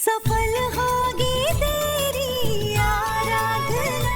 सफल होगी तेरी आराधना।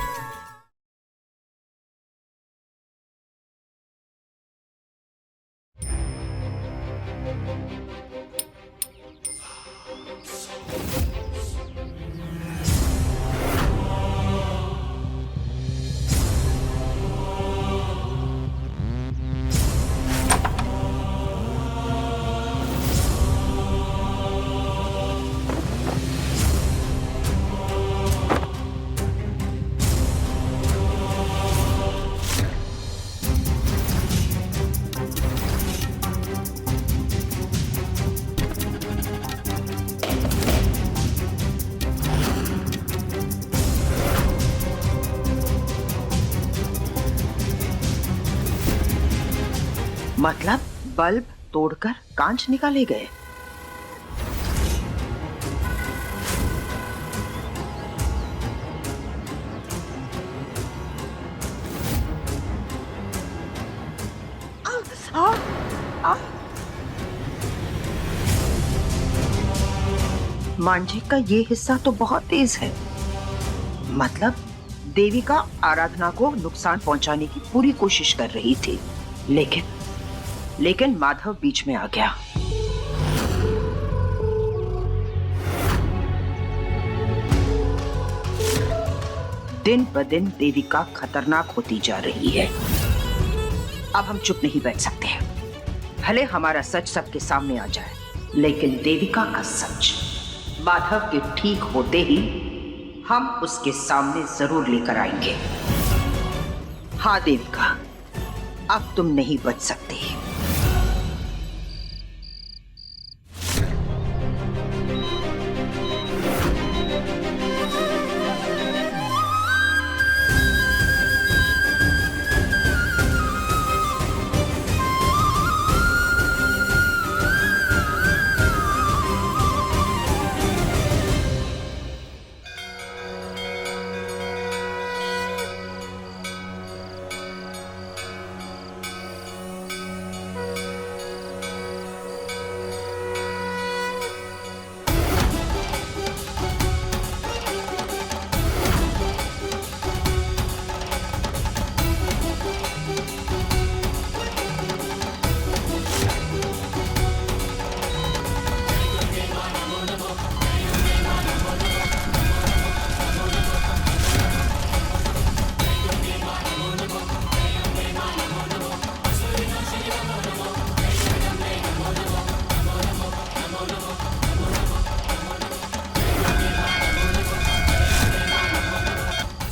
मतलब बल्ब तोड़कर कांच निकाले गए। मांझे का ये हिस्सा तो बहुत तेज है। मतलब देवी का आराधना को नुकसान पहुंचाने की पूरी कोशिश कर रही थी, लेकिन माधव बीच में आ गया। दिन ब दिन देविका खतरनाक होती जा रही है। अब हम चुप नहीं बैठ सकते हैं। भले हमारा सच सबके सामने आ जाए, लेकिन देविका का सच माधव के ठीक होते ही हम उसके सामने जरूर लेकर आएंगे। हाँ देविका, अब तुम नहीं बच सकती।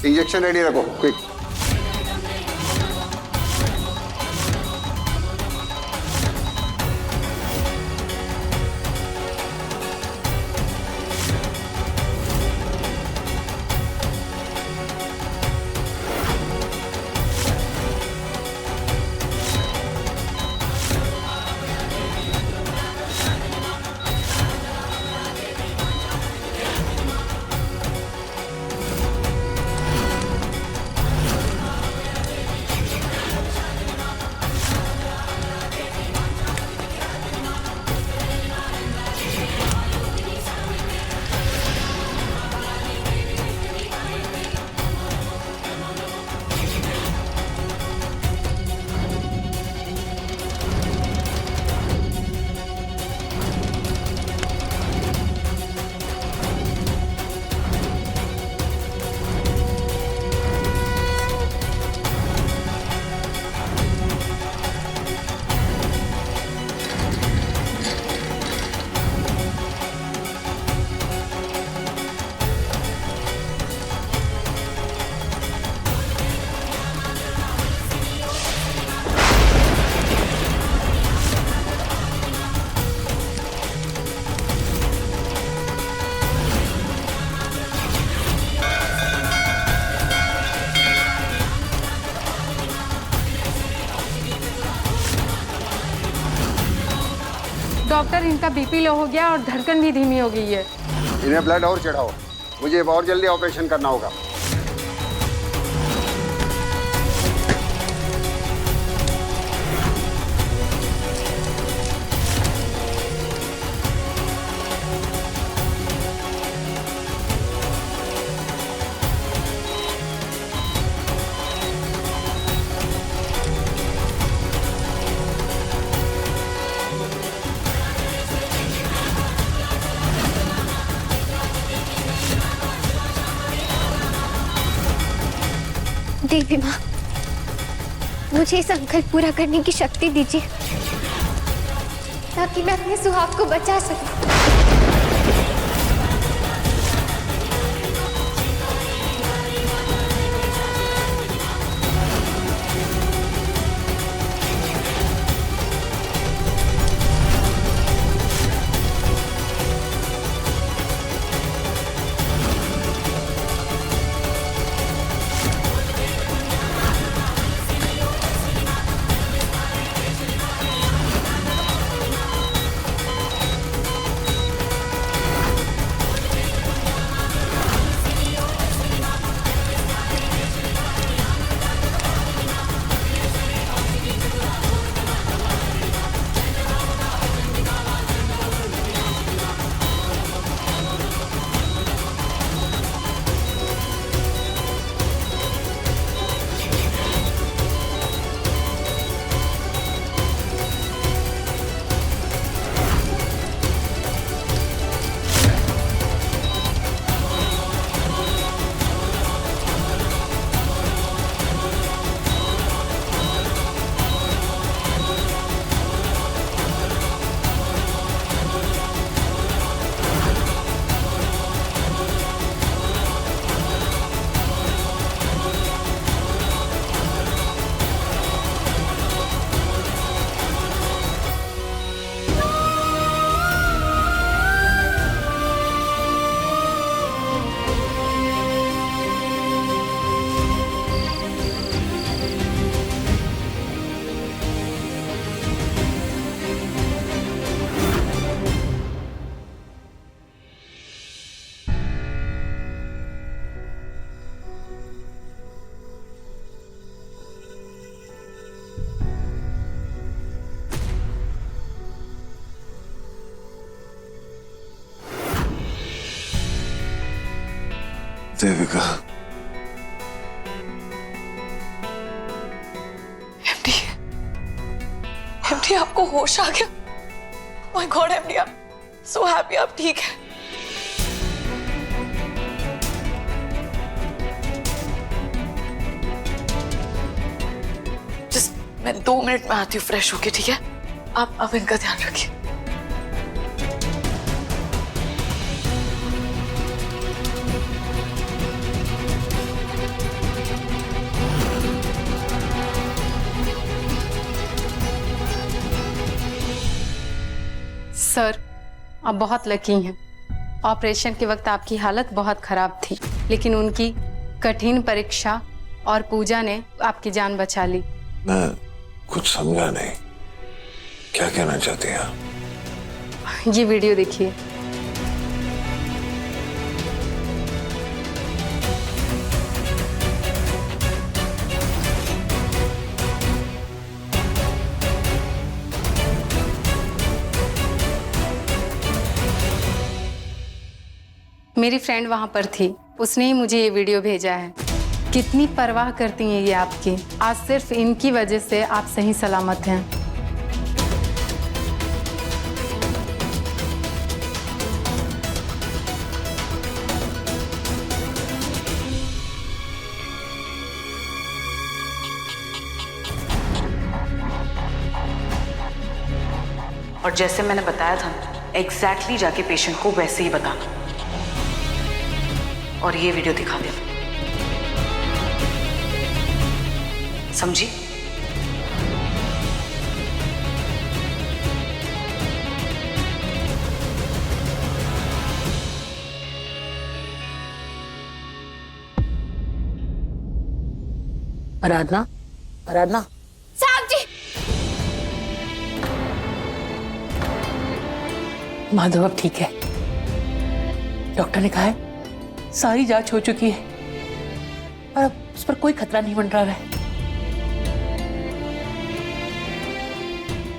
इंजेक्शन रेडी रखो, क्विक। डॉक्टर, इनका बीपी लो हो गया और धड़कन भी धीमी हो गई है। इन्हें ब्लड और चढ़ाओ, मुझे और जल्दी ऑपरेशन करना होगा। देवी माँ, मुझे ये संकल्प पूरा करने की शक्ति दीजिए ताकि मैं अपने सुहाग को बचा सकूं। देविका, एमडी आपको होश आ गया? My God MD, I am so happy आप ठीक है। जस्ट मैं 2 मिनट में आती हूँ फ्रेश होके, ठीक है? आप इनका ध्यान रखिए। सर, आप बहुत लकी हैं। ऑपरेशन के वक्त आपकी हालत बहुत खराब थी, लेकिन उनकी कठिन परीक्षा और पूजा ने आपकी जान बचा ली। मैं कुछ समझा नहीं, क्या कहना चाहती हैं आप? ये वीडियो देखिए। मेरी फ्रेंड वहां पर थी, उसने ही मुझे ये वीडियो भेजा है। कितनी परवाह करती हैं ये आपकी। आज सिर्फ इनकी वजह से आप सही सलामत हैं। और जैसे मैंने बताया था, एग्जैक्टली जाके पेशेंट को वैसे ही बताना और ये वीडियो दिखा देना, समझी? आराधना, आराधना, साहब जी। माधव अब ठीक है। डॉक्टर ने कहा है सारी जांच हो चुकी है और अब उस पर कोई खतरा नहीं मंडरा रहा है।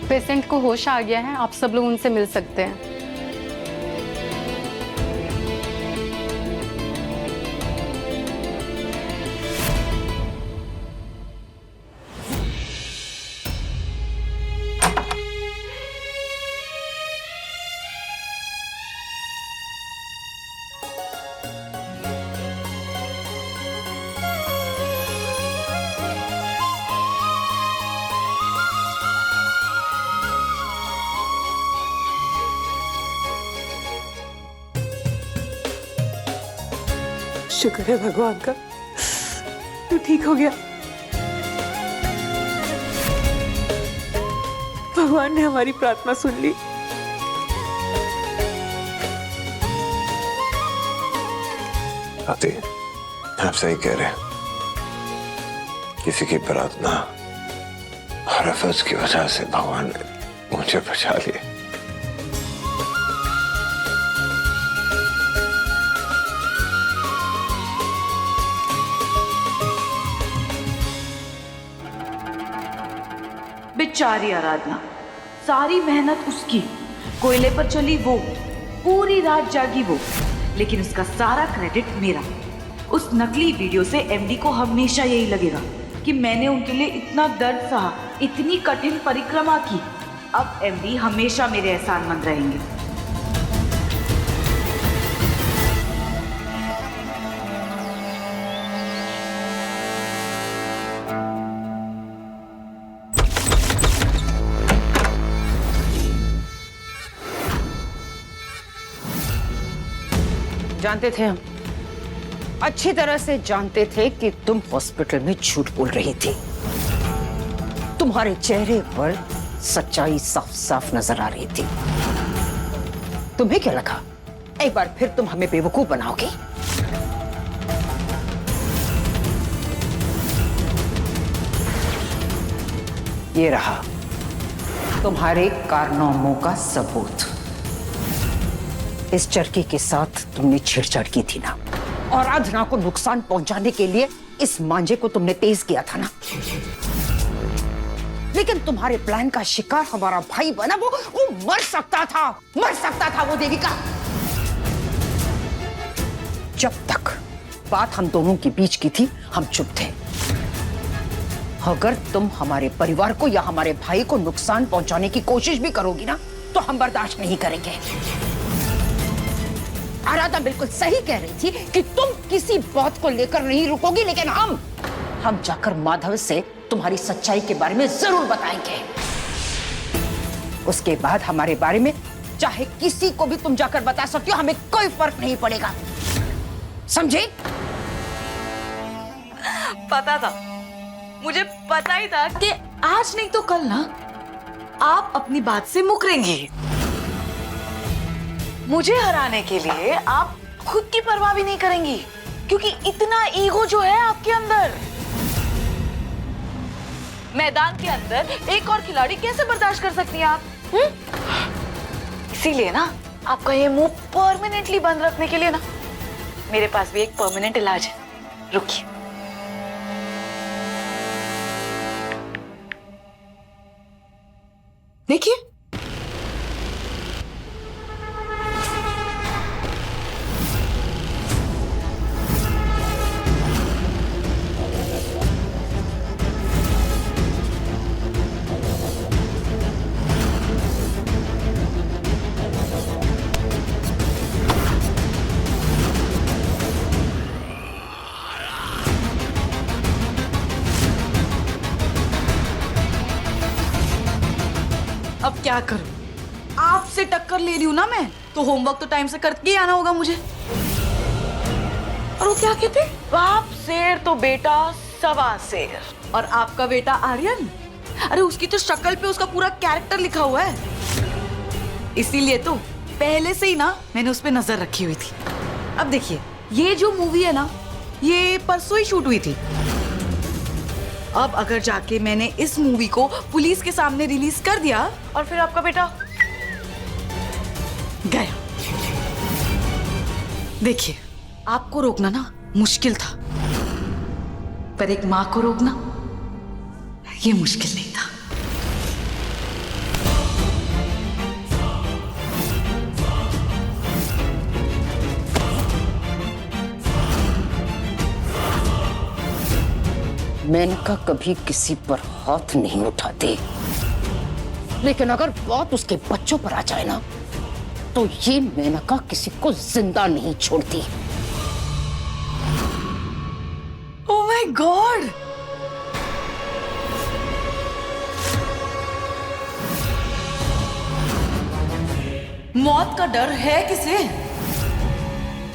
पेशेंट को होश आ गया है, आप सब लोग उनसे मिल सकते हैं। शुक्र है भगवान का, तू ठीक हो गया। भगवान ने हमारी प्रार्थना सुन ली। आती, आप सही कह रहे हैं। किसी की प्रार्थना और अफज की वजह से भगवान ने मुझे बचा लिया। बेचारी आराधना, सारी मेहनत उसकी, कोयले पर चली वो, पूरी रात जागी वो, लेकिन उसका सारा क्रेडिट मेरा। उस नकली वीडियो से एमडी को हमेशा यही लगेगा कि मैंने उनके लिए इतना दर्द सहा, इतनी कठिन परिक्रमा की। अब एमडी हमेशा मेरे एहसानमंद रहेंगे। जानते थे हम, अच्छी तरह से जानते थे कि तुम हॉस्पिटल में झूठ बोल रही थी। तुम्हारे चेहरे पर सच्चाई साफ साफ नजर आ रही थी। तुम्हें क्या लगा एक बार फिर तुम हमें बेवकूफ बनाओगे? ये रहा तुम्हारे कारनामों का सबूत। इस चरखी के साथ तुमने छेड़छाड़ की थी ना, और आराधना को नुकसान पहुंचाने के लिए इस मांझे को तुमने तेज किया था ना। लेकिन तुम्हारे प्लान का शिकार हमारा भाई बना। वो मर सकता था वो देविका। जब तक बात हम दोनों के बीच की थी हम चुप थे। अगर तुम हमारे परिवार को या हमारे भाई को नुकसान पहुंचाने की कोशिश भी करोगी ना, तो हम बर्दाश्त नहीं करेंगे। आराधना बिल्कुल सही कह रही थी कि तुम किसी बात को लेकर नहीं रुकोगी, लेकिन हम जाकर माधव से तुम्हारी सच्चाई के बारे में जरूर बताएंगे। उसके बाद हमारे बारे में चाहे किसी को भी तुम जाकर बता सकती हो, हमें कोई फर्क नहीं पड़ेगा। समझे? पता था, मुझे पता ही था कि आज नहीं तो कल ना आप अपनी बात से मुकरेंगे। मुझे हराने के लिए आप खुद की परवाह भी नहीं करेंगी, क्योंकि इतना ईगो जो है आपके अंदर। मैदान के अंदर एक और खिलाड़ी कैसे बर्दाश्त कर सकती हैं आप? इसीलिए ना आपका ये मुंह परमानेंटली बंद रखने के लिए ना मेरे पास भी एक परमानेंट इलाज है। रुकिए। देखिए, अब क्या करूं? आपसे टक्कर ले रही हूं ना मैं, तो होमवर्क तो टाइम से करके ही आना होगा मुझे। और वो क्या कहते? बाप शेर तो बेटा सवा शेर। और आपका बेटा आर्यन, अरे उसकी तो शक्ल पे उसका पूरा कैरेक्टर लिखा हुआ है। इसीलिए तो पहले से ही ना मैंने उस पे नजर रखी हुई थी। अब देखिए, ये जो मूवी है ना, ये परसों ही शूट हुई थी। अब अगर जाके मैंने इस मूवी को पुलिस के सामने रिलीज कर दिया और फिर आपका बेटा गया। देखिए, आपको रोकना ना मुश्किल था, पर एक मां को रोकना ये मुश्किल नहीं था। मेनका कभी किसी पर हाथ नहीं उठाती, लेकिन अगर बात उसके बच्चों पर आ जाए ना, तो ये मेनका किसी को जिंदा नहीं छोड़ती। Oh my God! मौत का डर है किसे?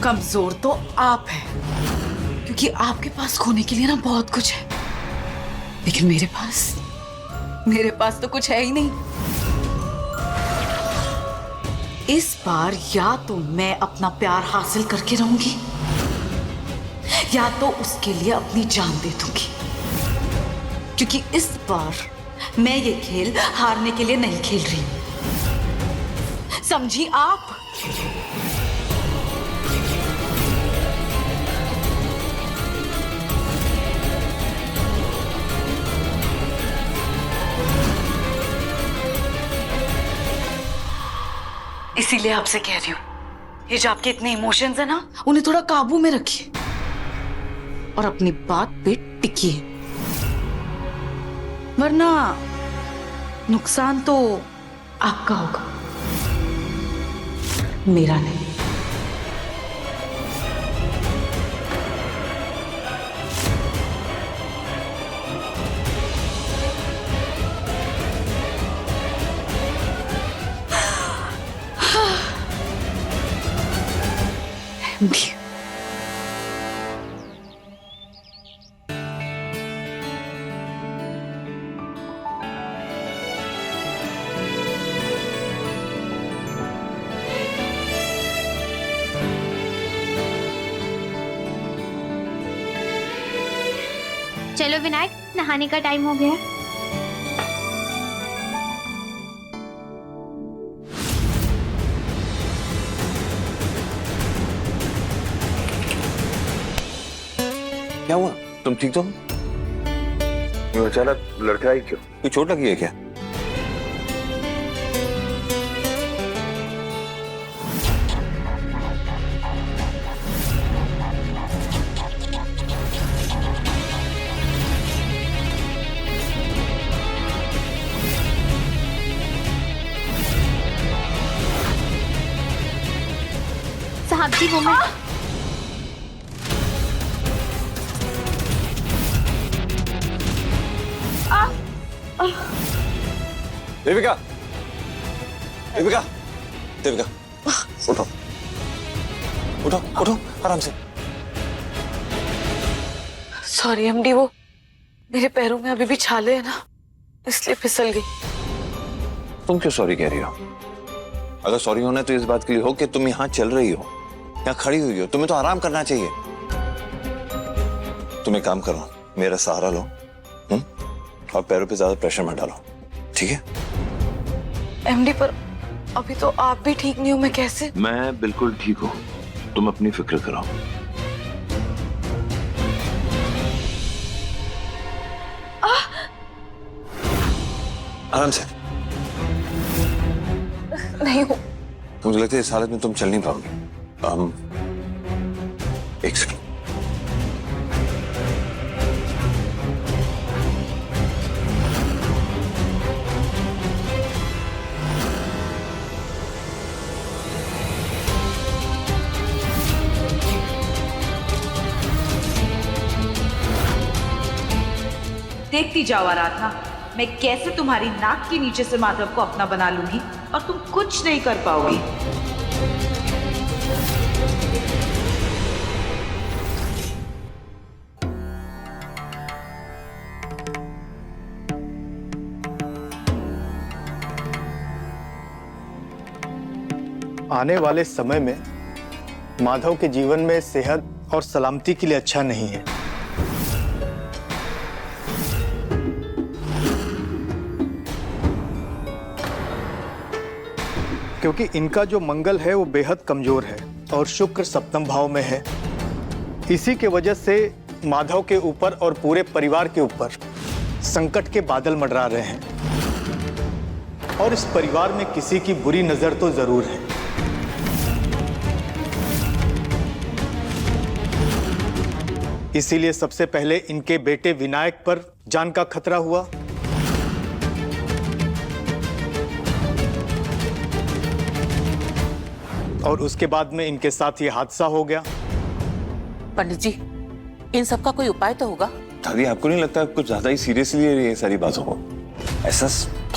कमजोर तो आप हैं, क्योंकि आपके पास खोने के लिए ना बहुत कुछ है, लेकिन मेरे पास तो कुछ है ही नहीं। इस बार या तो मैं अपना प्यार हासिल करके रहूंगी, या तो उसके लिए अपनी जान दे दूंगी, क्योंकि इस बार मैं ये खेल हारने के लिए नहीं खेल रही, समझी आप? इसीलिए आपसे कह रही हूं, ये जो आपके इतने इमोशंस है ना, उन्हें थोड़ा काबू में रखिए और अपनी बात पे टिकिए, वरना नुकसान तो आपका होगा, मेरा नहीं। MD, चलो विनायक, नहाने का टाइम हो गया। क्या हुआ? तुम ठीक तो हो? ये अचानक लड़खड़ाई क्यों? कोई चोट लगी है क्या? साहब जी वो मैं देविका, देविका, देविका, उठो, उठो, उठो, आराम से। सॉरी MD, वो मेरे पैरों में अभी भी छाले हैं ना, इसलिए फिसल गई। तुम क्यों सॉरी कह रही हो? अगर सॉरी होना है तो इस बात के लिए हो कि तुम यहाँ चल रही हो, यहाँ खड़ी हुई हो, तुम्हें तो आराम करना चाहिए। तुम एक काम करो, मेरा सहारा लो, और पैरों पे ज्यादा प्रेशर मत डालो, ठीक है? MD, पर अभी तो आप भी ठीक नहीं हो, मैं कैसे? मैं बिल्कुल ठीक हूँ, तुम अपनी फिक्र करो। आराम से। नहीं हो। मुझे लगता है इस हालत में तुम चल नहीं पाओगे। एक सेकंड। देखती जाओ आराधना, मैं कैसे तुम्हारी नाक के नीचे से माधव को अपना बना लूंगी और तुम कुछ नहीं कर पाओगी। आने वाले समय में माधव के जीवन में सेहत और सलामती के लिए अच्छा नहीं है। क्योंकि इनका जो मंगल है वो बेहद कमजोर है और शुक्र सप्तम भाव में है। इसी के वजह से माधव के ऊपर और पूरे परिवार के ऊपर संकट के बादल मंडरा रहे हैं और इस परिवार में किसी की बुरी नजर तो जरूर है। इसीलिए सबसे पहले इनके बेटे विनायक पर जान का खतरा हुआ और उसके बाद में इनके साथ ये हादसा हो गया। पंडित जी, इन सब का कोई उपाय तो होगा? दादी, आपको नहीं लगता कुछ ज्यादा ही सीरियसली ये सारी बातों को? ऐसा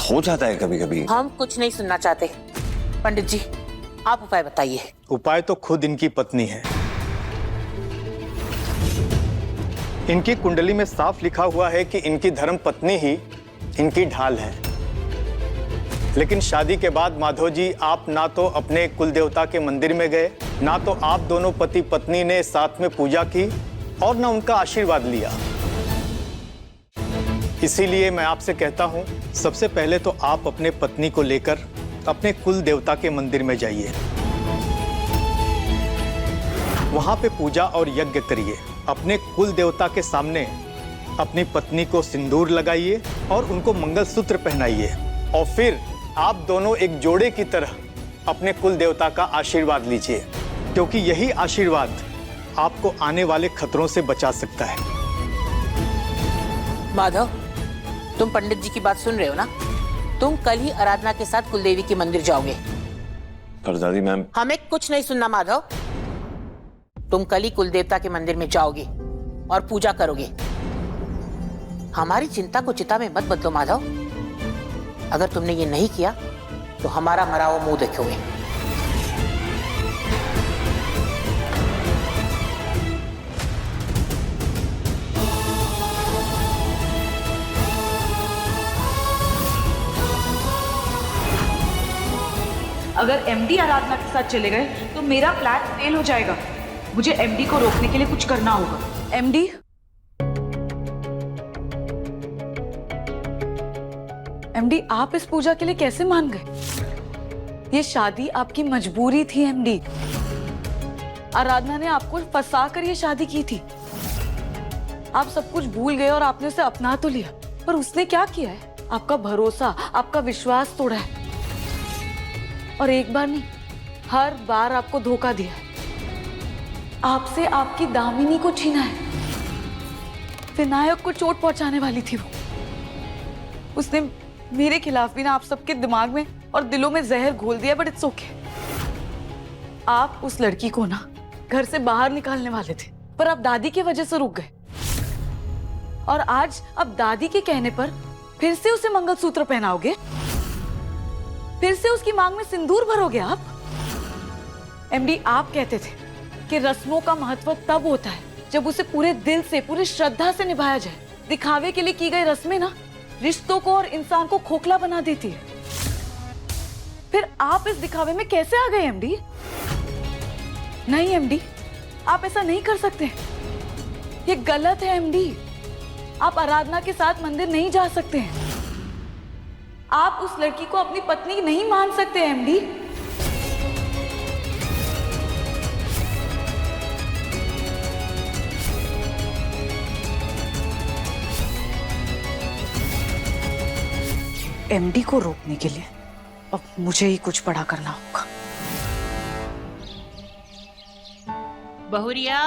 हो जाता है कभी कभी। हम कुछ नहीं सुनना चाहते। पंडित जी, आप उपाय बताइए। उपाय तो खुद इनकी पत्नी है। इनकी कुंडली में साफ लिखा हुआ है कि इनकी धर्म पत्नी ही इनकी ढाल है। लेकिन शादी के बाद माधव जी, आप ना तो अपने कुल देवता के मंदिर में गए, ना तो आप दोनों पति पत्नी ने साथ में पूजा की और ना उनका आशीर्वाद लिया। इसीलिए मैं आपसे कहता हूं, सबसे पहले तो आप अपने पत्नी को लेकर अपने कुल देवता के मंदिर में जाइए। वहां पे पूजा और यज्ञ करिए। अपने कुल देवता के सामने अपनी पत्नी को सिंदूर लगाइए और उनको मंगलसूत्र पहनाइए, और फिर आप दोनों एक जोड़े की तरह अपने कुल देवता का आशीर्वाद लीजिए, क्योंकि यही आशीर्वाद आपको आने वाले खतरों से बचा सकता है। माधव, तुम पंडित जी की बात सुन रहे हो ना? तुम कल ही आराधना के साथ कुलदेवी के मंदिर जाओगे। पर दादी मैम, हमें कुछ नहीं सुनना माधव। तुम कल ही कुलदेवता के मंदिर में जाओगे और पूजा करोगे। हमारी चिंता को चिता में मत बदलो माधव। अगर तुमने ये नहीं किया तो हमारा मरा हुआ मुंह देखोगे। अगर एमडी आराधना के साथ चले गए तो मेरा प्लान फेल हो जाएगा। मुझे एमडी को रोकने के लिए कुछ करना होगा। एमडी, एमडी आप इस पूजा के लिए कैसे मान गए? ये शादी आपकी मजबूरी थी एमडी। आराधना ने आपको फंसा कर ये शादी की थी। आप सब कुछ भूल गए और आपने उसे अपना तो लिया, पर उसने क्या किया है? आपका भरोसा, आपका विश्वास तोड़ा है, और एक बार नहीं, हर बार आपको धोखा दिया है। आपसे आपकी दामिनी को छीना है। विनायक को चोट पहुंचाने वाली थी वो। उसने मेरे खिलाफ भी ना आप सबके दिमाग में और दिलों में जहर घोल दिया, बट इट्स ओके। आप उस लड़की को ना घर से बाहर निकालने वाले थे, पर आप दादी की वजह से रुक गए, और आज अब दादी के कहने पर फिर से उसे मंगलसूत्र पहनाओगे, फिर से उसकी मांग में सिंदूर भरोगे आप? एमडी, आप कहते थे कि रस्मों का महत्व तब होता है जब उसे पूरे दिल से, पूरी श्रद्धा से निभाया जाए। दिखावे के लिए की गई रस्में ना रिश्तों को और इंसान को खोखला बना देती है। फिर आप इस दिखावे में कैसे आ गए एमडी? नहीं एमडी, आप ऐसा नहीं कर सकते। ये गलत है एमडी। आप आराधना के साथ मंदिर नहीं जा सकते हैं। आप उस लड़की को अपनी पत्नी नहीं मान सकते एमडी। एमडी को रोकने के लिए अब मुझे ही कुछ बड़ा करना होगा। बहुरिया,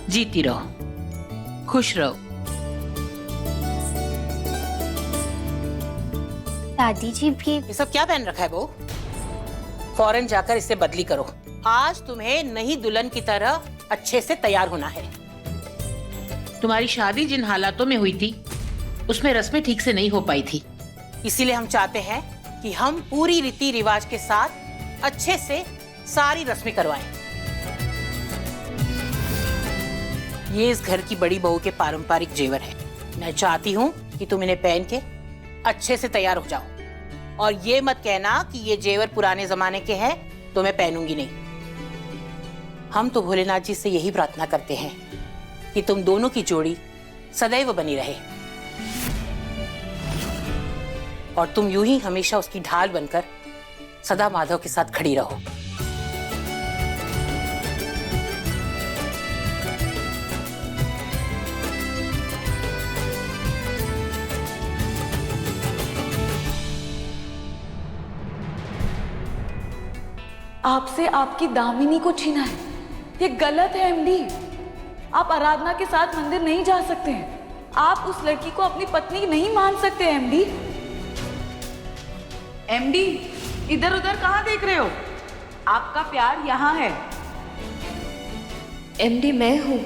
जीती रहो, खुश रहो। दादी जी भी ये सब क्या पहन रखा है वो? फौरन जाकर इसे बदली करो। आज तुम्हें नई दुल्हन की तरह अच्छे से तैयार होना है। तुम्हारी शादी जिन हालातों में हुई थी उसमें रस्में ठीक से नहीं हो पाई थी, इसीलिए हम चाहते हैं कि हम पूरी रीति रिवाज के साथ अच्छे से सारी रस्में करवाएं। ये इस घर की बड़ी बहू के पारंपरिक जेवर है। मैं चाहती हूँ कि तुम इन्हें पहन के अच्छे से तैयार हो जाओ, और ये मत कहना कि ये जेवर पुराने जमाने के हैं तो मैं पहनूंगी नहीं। हम तो भोलेनाथ जी से यही प्रार्थना करते हैं कि तुम दोनों की जोड़ी सदैव बनी रहे, और तुम यूं ही हमेशा उसकी ढाल बनकर सदा माधव के साथ खड़ी रहो। आपसे आपकी दामिनी को छीना है, ये गलत है एमडी। आप आराधना के साथ मंदिर नहीं जा सकते हैं। आप उस लड़की को अपनी पत्नी नहीं मान सकते एमडी। एमडी, इधर उधर कहाँ देख रहे हो? आपका प्यार यहाँ है। एमडी मैं हूँ।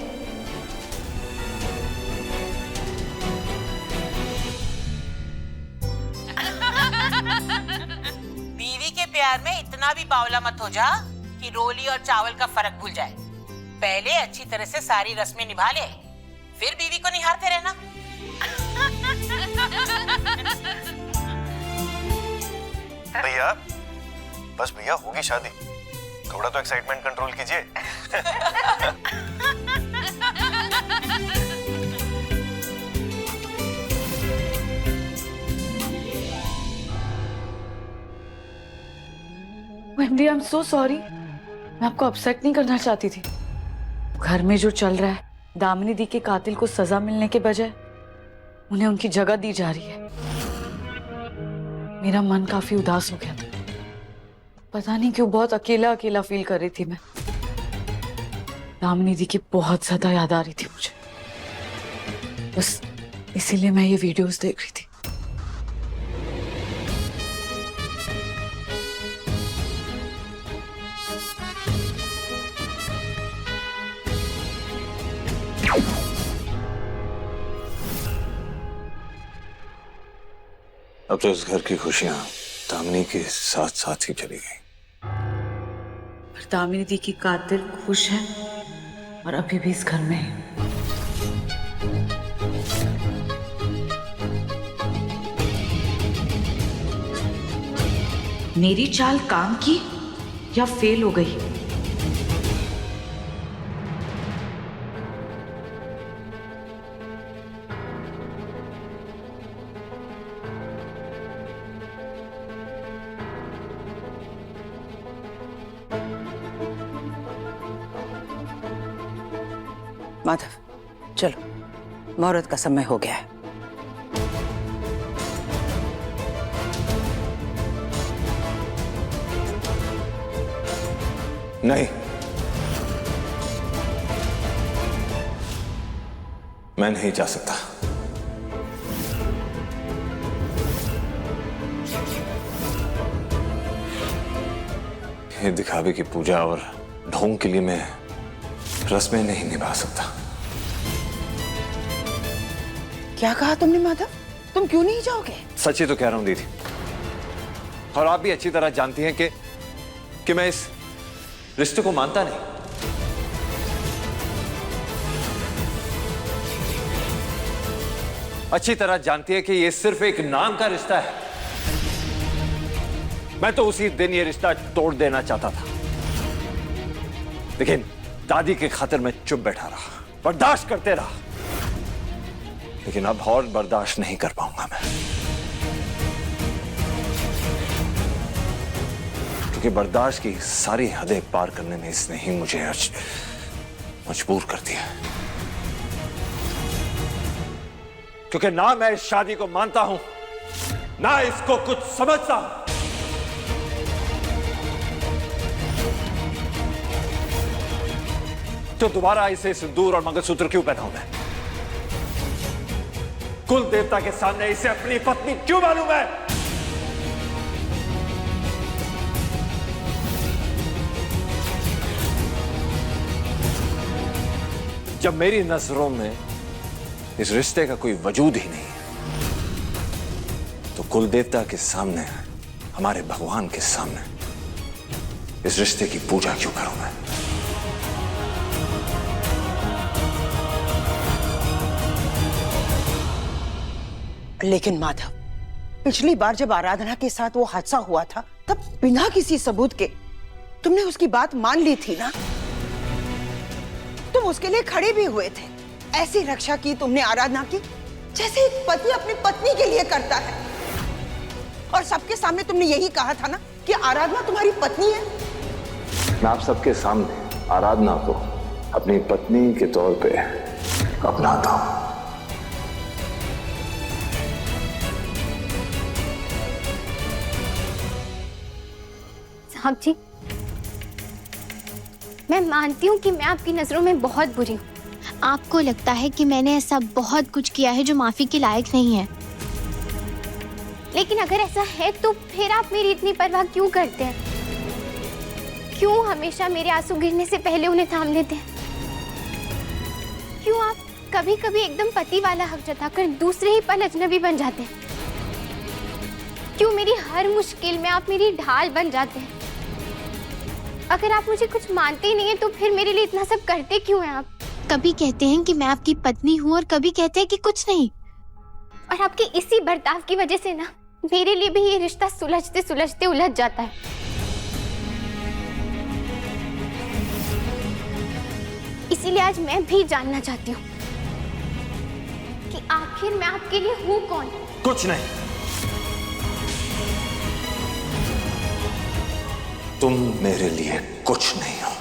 बीवी के प्यार में इतना भी बावला मत हो जा कि रोली और चावल का फर्क भूल जाए। पहले अच्छी तरह से सारी रस्में निभा ले, फिर बीवी को निहारते रहना। भैया बस भैया, होगी शादी, थोड़ा तो एक्साइटमेंट कंट्रोल कीजिए। MD I am so sorry, मैं आपको अपसेट नहीं करना चाहती थी। घर में जो चल रहा है, दामिनी दी के कातिल को सजा मिलने के बजाय उन्हें उनकी जगह दी जा रही है। मेरा मन काफी उदास हो गया था, पता नहीं क्यों बहुत अकेला अकेला फील कर रही थी मैं। दामिनी दी की बहुत ज्यादा याद आ रही थी मुझे, बस इसीलिए मैं ये वीडियोस देख रही थी। अब तो इस घर की खुशियां दामिनी के साथ साथ ही चली गई। पर दामिनी दी की कातिल खुश है और अभी भी इस घर में है। मेरी चाल काम की या फेल हो गई? माधव, चलो, मुहूर्त का समय हो गया है। नहीं, मैं नहीं जा सकता। ये दिखावे की पूजा और ढोंग के लिए मैं रस्में नहीं निभा सकता। क्या कहा तुमने माधव? तुम क्यों नहीं जाओगे? सच ही तो कह रहा हूं दीदी, और आप भी अच्छी तरह जानती हैं कि मैं इस रिश्ते को मानता नहीं। अच्छी तरह जानती है कि ये सिर्फ एक नाम का रिश्ता है। मैं तो उसी दिन ये रिश्ता तोड़ देना चाहता था, लेकिन दादी के खातिर मैं चुप बैठा रहा, बर्दाश्त करते रहा। लेकिन अब और बर्दाश्त नहीं कर पाऊंगा मैं, क्योंकि बर्दाश्त की सारी हदें पार करने में इसने ही मुझे मजबूर कर दिया। क्योंकि ना मैं इस शादी को मानता हूं, ना इसको कुछ समझता हूं। तो दोबारा इसे सिंदूर और मंगलसूत्र क्यों पहनाऊं मैं? कुल देवता के सामने इसे अपनी पत्नी क्यों मानूं मैं? जब मेरी नजरों में इस रिश्ते का कोई वजूद ही नहीं है, तो कुल देवता के सामने, हमारे भगवान के सामने इस रिश्ते की पूजा क्यों करूं मैं? लेकिन माधव, पिछली बार जब आराधना के साथ वो हादसा हुआ था, तब बिना किसी सबूत के तुमने उसकी बात मान ली थी ना? तुम उसके लिए खड़े भी हुए थे। ऐसी रक्षा की तुमने आराधना की जैसे एक पति अपनी पत्नी के लिए करता है। और सबके सामने तुमने यही कहा था ना कि आराधना तुम्हारी पत्नी है। मैं आप सबके सामने आराधना को अपनी पत्नी के तौर पे अपनाता हूं। साहब जी, मैं मानती हूँ कि मैं आपकी नजरों में बहुत बुरी हूँ। आपको लगता है कि मैंने ऐसा बहुत कुछ किया है जो माफी के लायक नहीं है, लेकिन अगर ऐसा है तो फिर आप मेरी इतनी परवाह क्यों करते हैं? क्यों हमेशा मेरे आंसू गिरने से पहले उन्हें थाम लेते हैं? क्यों आप कभी कभी एकदम पति वाला हक जताकर दूसरे ही पल अजनबी बन जाते हैं? क्यों मेरी हर मुश्किल में आप मेरी ढाल बन जाते हैं? अगर आप मुझे कुछ मानते ही नहीं है तो फिर मेरे लिए इतना सब करते क्यों हैं आप? कभी कहते हैं कि मैं आपकी पत्नी हूँ और कभी कहते हैं कि कुछ नहीं। और आपके इसी बर्ताव की वजह से ना मेरे लिए भी ये रिश्ता सुलझते सुलझते उलझ जाता है। इसीलिए आज मैं भी जानना चाहती हूँ कि आखिर मैं आपके लिए हूँ कौन? कुछ नहीं। तुम मेरे लिए कुछ नहीं हो।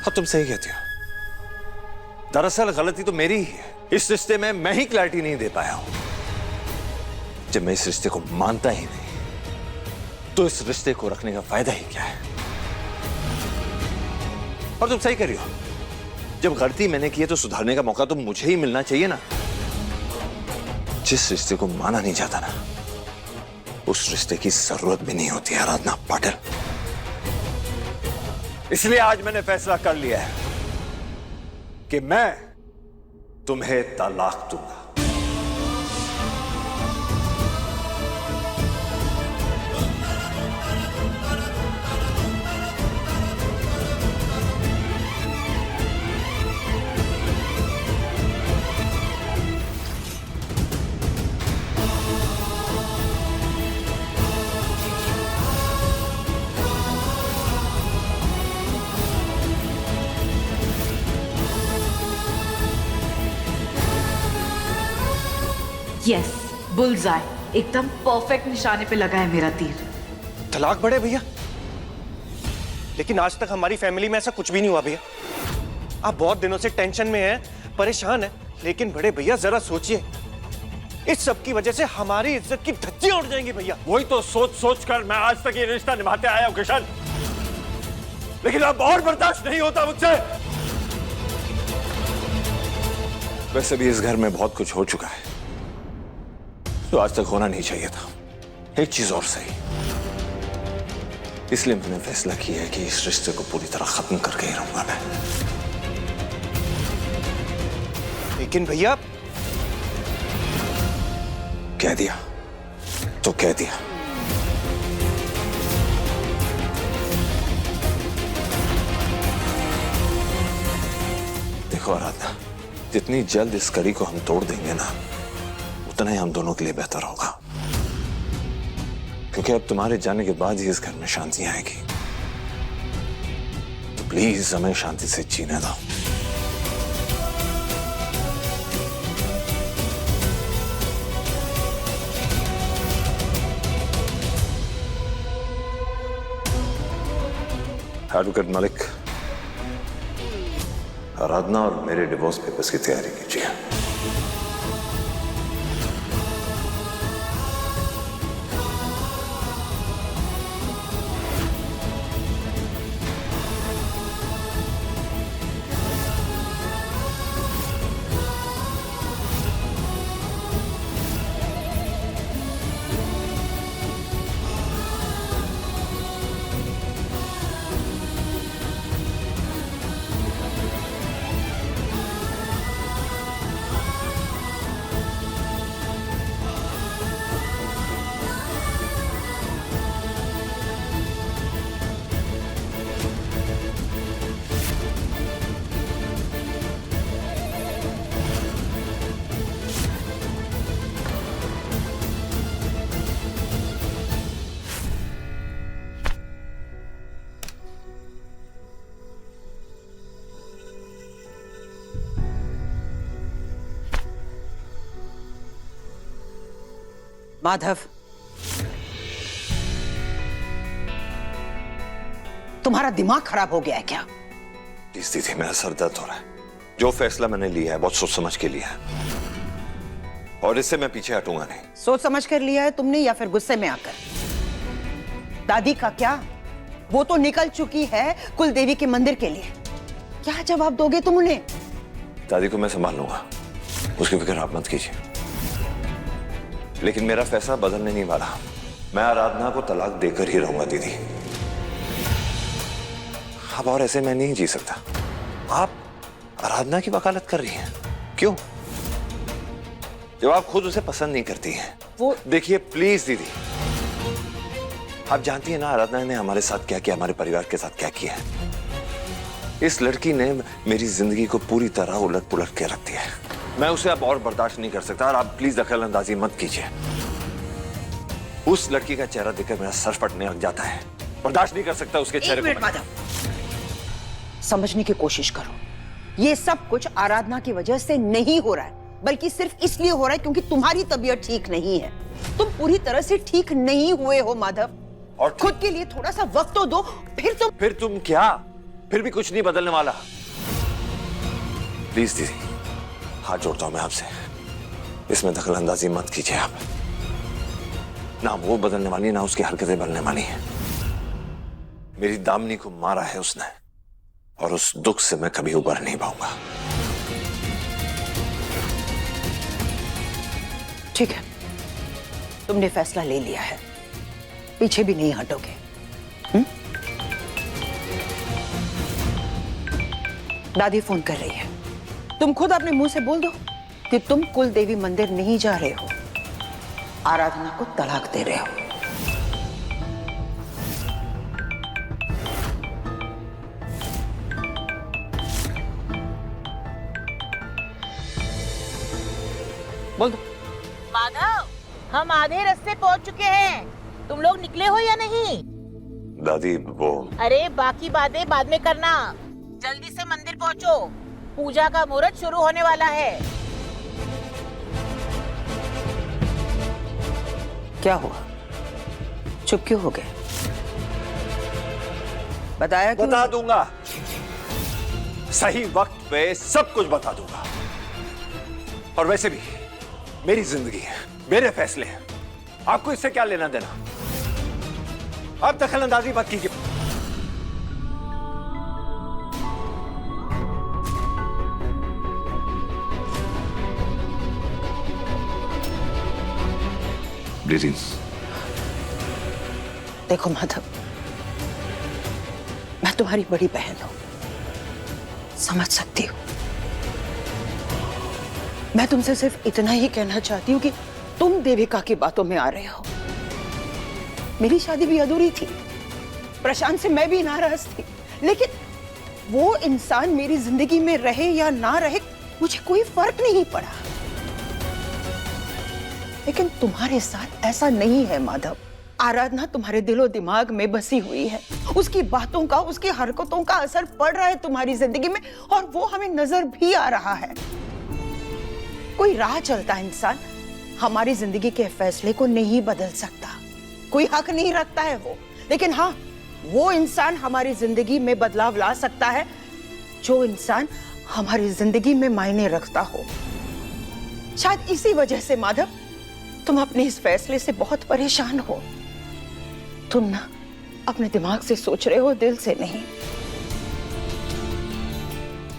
हाँ, तुम सही कहती हो। दरअसल गलती तो मेरी ही है। इस रिश्ते में मैं ही क्लैरिटी नहीं दे पाया हूं। जब मैं इस रिश्ते को मानता ही नहीं तो इस रिश्ते को रखने का फायदा ही क्या है? और तुम सही कह रही हो। जब गलती मैंने की है तो सुधारने का मौका तो मुझे ही मिलना चाहिए ना। जिस रिश्ते को माना नहीं जाता ना, उस रिश्ते की जरूरत भी नहीं होती आराधना पाटिल। इसलिए आज मैंने फैसला कर लिया है कि मैं तुम्हें तलाक दूंगा। यस, बुल्सआई, एकदम परफेक्ट निशाने पे लगा है मेरा तीर। तलाक बड़े भैया, लेकिन आज तक हमारी फैमिली में ऐसा कुछ भी नहीं हुआ भैया। आप बहुत दिनों से टेंशन में हैं, परेशान हैं, लेकिन बड़े भैया जरा सोचिए, इस सब की वजह से हमारी इज्जत की धज्जियां उड़ जाएंगी भैया। वही तो सोच सोच कर मैं आज तक ये रिश्ता निभाते आया हूं किशन, लेकिन अब और बर्दाश्त नहीं होता मुझसे। वैसे भी इस घर में बहुत कुछ हो चुका है जो आज तक होना नहीं चाहिए था। एक चीज और सही, इसलिए मैंने फैसला किया है कि इस रिश्ते को पूरी तरह खत्म करके ही रहूंगा मैं। लेकिन भैया, कह दिया तो कह दिया। देखो आराधना, जितनी जल्द इस कड़ी को हम तोड़ देंगे ना, उतना ही हम दोनों के लिए बेहतर होगा। क्योंकि अब तुम्हारे जाने के बाद ही इस घर में शांति आएगी। तो प्लीज हमें शांति से जीने दो। एडवोकेट मलिक, आराधना और मेरे डिवोर्स पेपर्स की तैयारी कीजिए। माधव, तुम्हारा दिमाग खराब हो गया है क्या? प्लीज दीदी, मेरा सर दर्द हो रहा है। जो फैसला मैंने लिया है बहुत सोच समझ के लिया है, और इससे मैं पीछे हटूंगा नहीं। सोच समझ कर लिया है तुमने या फिर गुस्से में आकर? दादी का क्या? वो तो निकल चुकी है कुल देवी के मंदिर के लिए। क्या जवाब दोगे तुम उन्हें? दादी को मैं संभाल लूंगा, उसकी फिक्र आप मत कीजिए। लेकिन मेरा फैसला बदलने नहीं वाला। मैं आराधना को तलाक देकर ही रहूंगा दीदी। अब और ऐसे मैं नहीं जी सकता। आप आराधना की वकालत कर रही हैं, क्यों? जब आप खुद उसे पसंद नहीं करती हैं। वो देखिए प्लीज दीदी, आप जानती हैं ना आराधना ने हमारे साथ क्या किया, हमारे परिवार के साथ क्या किया है। इस लड़की ने मेरी जिंदगी को पूरी तरह उलट पुलट के रख दिया है। मैं उसे अब और बर्दाश्त नहीं कर सकता और आप प्लीज दखल अंदाजी मत कीजिए। उस लड़की का चेहरा देखकर मेरा सर फटने लग जाता है। बर्दाश्त नहीं कर सकता उसके चेहरे को। समझने की कोशिश करो, ये सब कुछ आराधना की वजह से नहीं हो रहा है, बल्कि सिर्फ इसलिए हो रहा है क्योंकि तुम्हारी तबीयत ठीक नहीं है। तुम पूरी तरह से ठीक नहीं हुए हो माधव, और खुद के लिए थोड़ा सा वक्त तो दो। फिर तुम क्या? फिर भी कुछ नहीं बदलने वाला। प्लीज दीदी, हाथ जोड़ता हूं मैं आपसे, इसमें दखल अंदाजी मत कीजिए आप। ना वो बदलने वाली है, ना उसकी हरकतें बदलने वाली है। मेरी दामिनी को मारा है उसने, और उस दुख से मैं कभी उबर नहीं पाऊंगा। ठीक है, तुमने फैसला ले लिया है, पीछे भी नहीं हटोगे। दादी फोन कर रही है, तुम खुद अपने मुंह से बोल दो कि तुम कुल देवी मंदिर नहीं जा रहे हो, आराधना को तलाक दे रहे हो। बोल दो। माधव, हम आधे रास्ते पहुंच चुके हैं, तुम लोग निकले हो या नहीं? दादी वो, अरे बाकी बातें बाद में करना, जल्दी से मंदिर पहुंचो, पूजा का मुहूर्त शुरू होने वाला है। क्या हुआ, चुप क्यों हो गए? बताया क्यों? बता दूंगा, सही वक्त पे सब कुछ बता दूंगा। और वैसे भी मेरी जिंदगी है, मेरे फैसले हैं, आपको इससे क्या लेना देना? आप दखल अंदाजी मत कीजिए। देखो माधव, मैं तुम्हारी बड़ी बहन हूं, समझ सकती हूँ। मैं तुमसे सिर्फ इतना ही कहना चाहती हूँ कि तुम देविका की बातों में आ रहे हो। मेरी शादी भी अधूरी थी, प्रशांत से मैं भी नाराज थी, लेकिन वो इंसान मेरी जिंदगी में रहे या ना रहे मुझे कोई फर्क नहीं पड़ा। लेकिन तुम्हारे साथ ऐसा नहीं है माधव। आराधना तुम्हारे दिलो दिमाग में बसी हुई है, उसकी बातों का, उसकी हरकतों का असर पड़ रहा है तुम्हारी जिंदगी में, और वो हमें नजर भी आ रहा है। कोई राह चलता इंसान हमारी जिंदगी के फैसले को नहीं बदल सकता, कोई हक नहीं रखता है वो। लेकिन हाँ, वो इंसान हमारी जिंदगी में बदलाव ला सकता है जो इंसान हमारी जिंदगी में मायने रखता हो। शायद इसी वजह से माधव, तुम अपने इस फैसले से बहुत परेशान हो। तुम ना अपने दिमाग से सोच रहे हो, दिल से नहीं।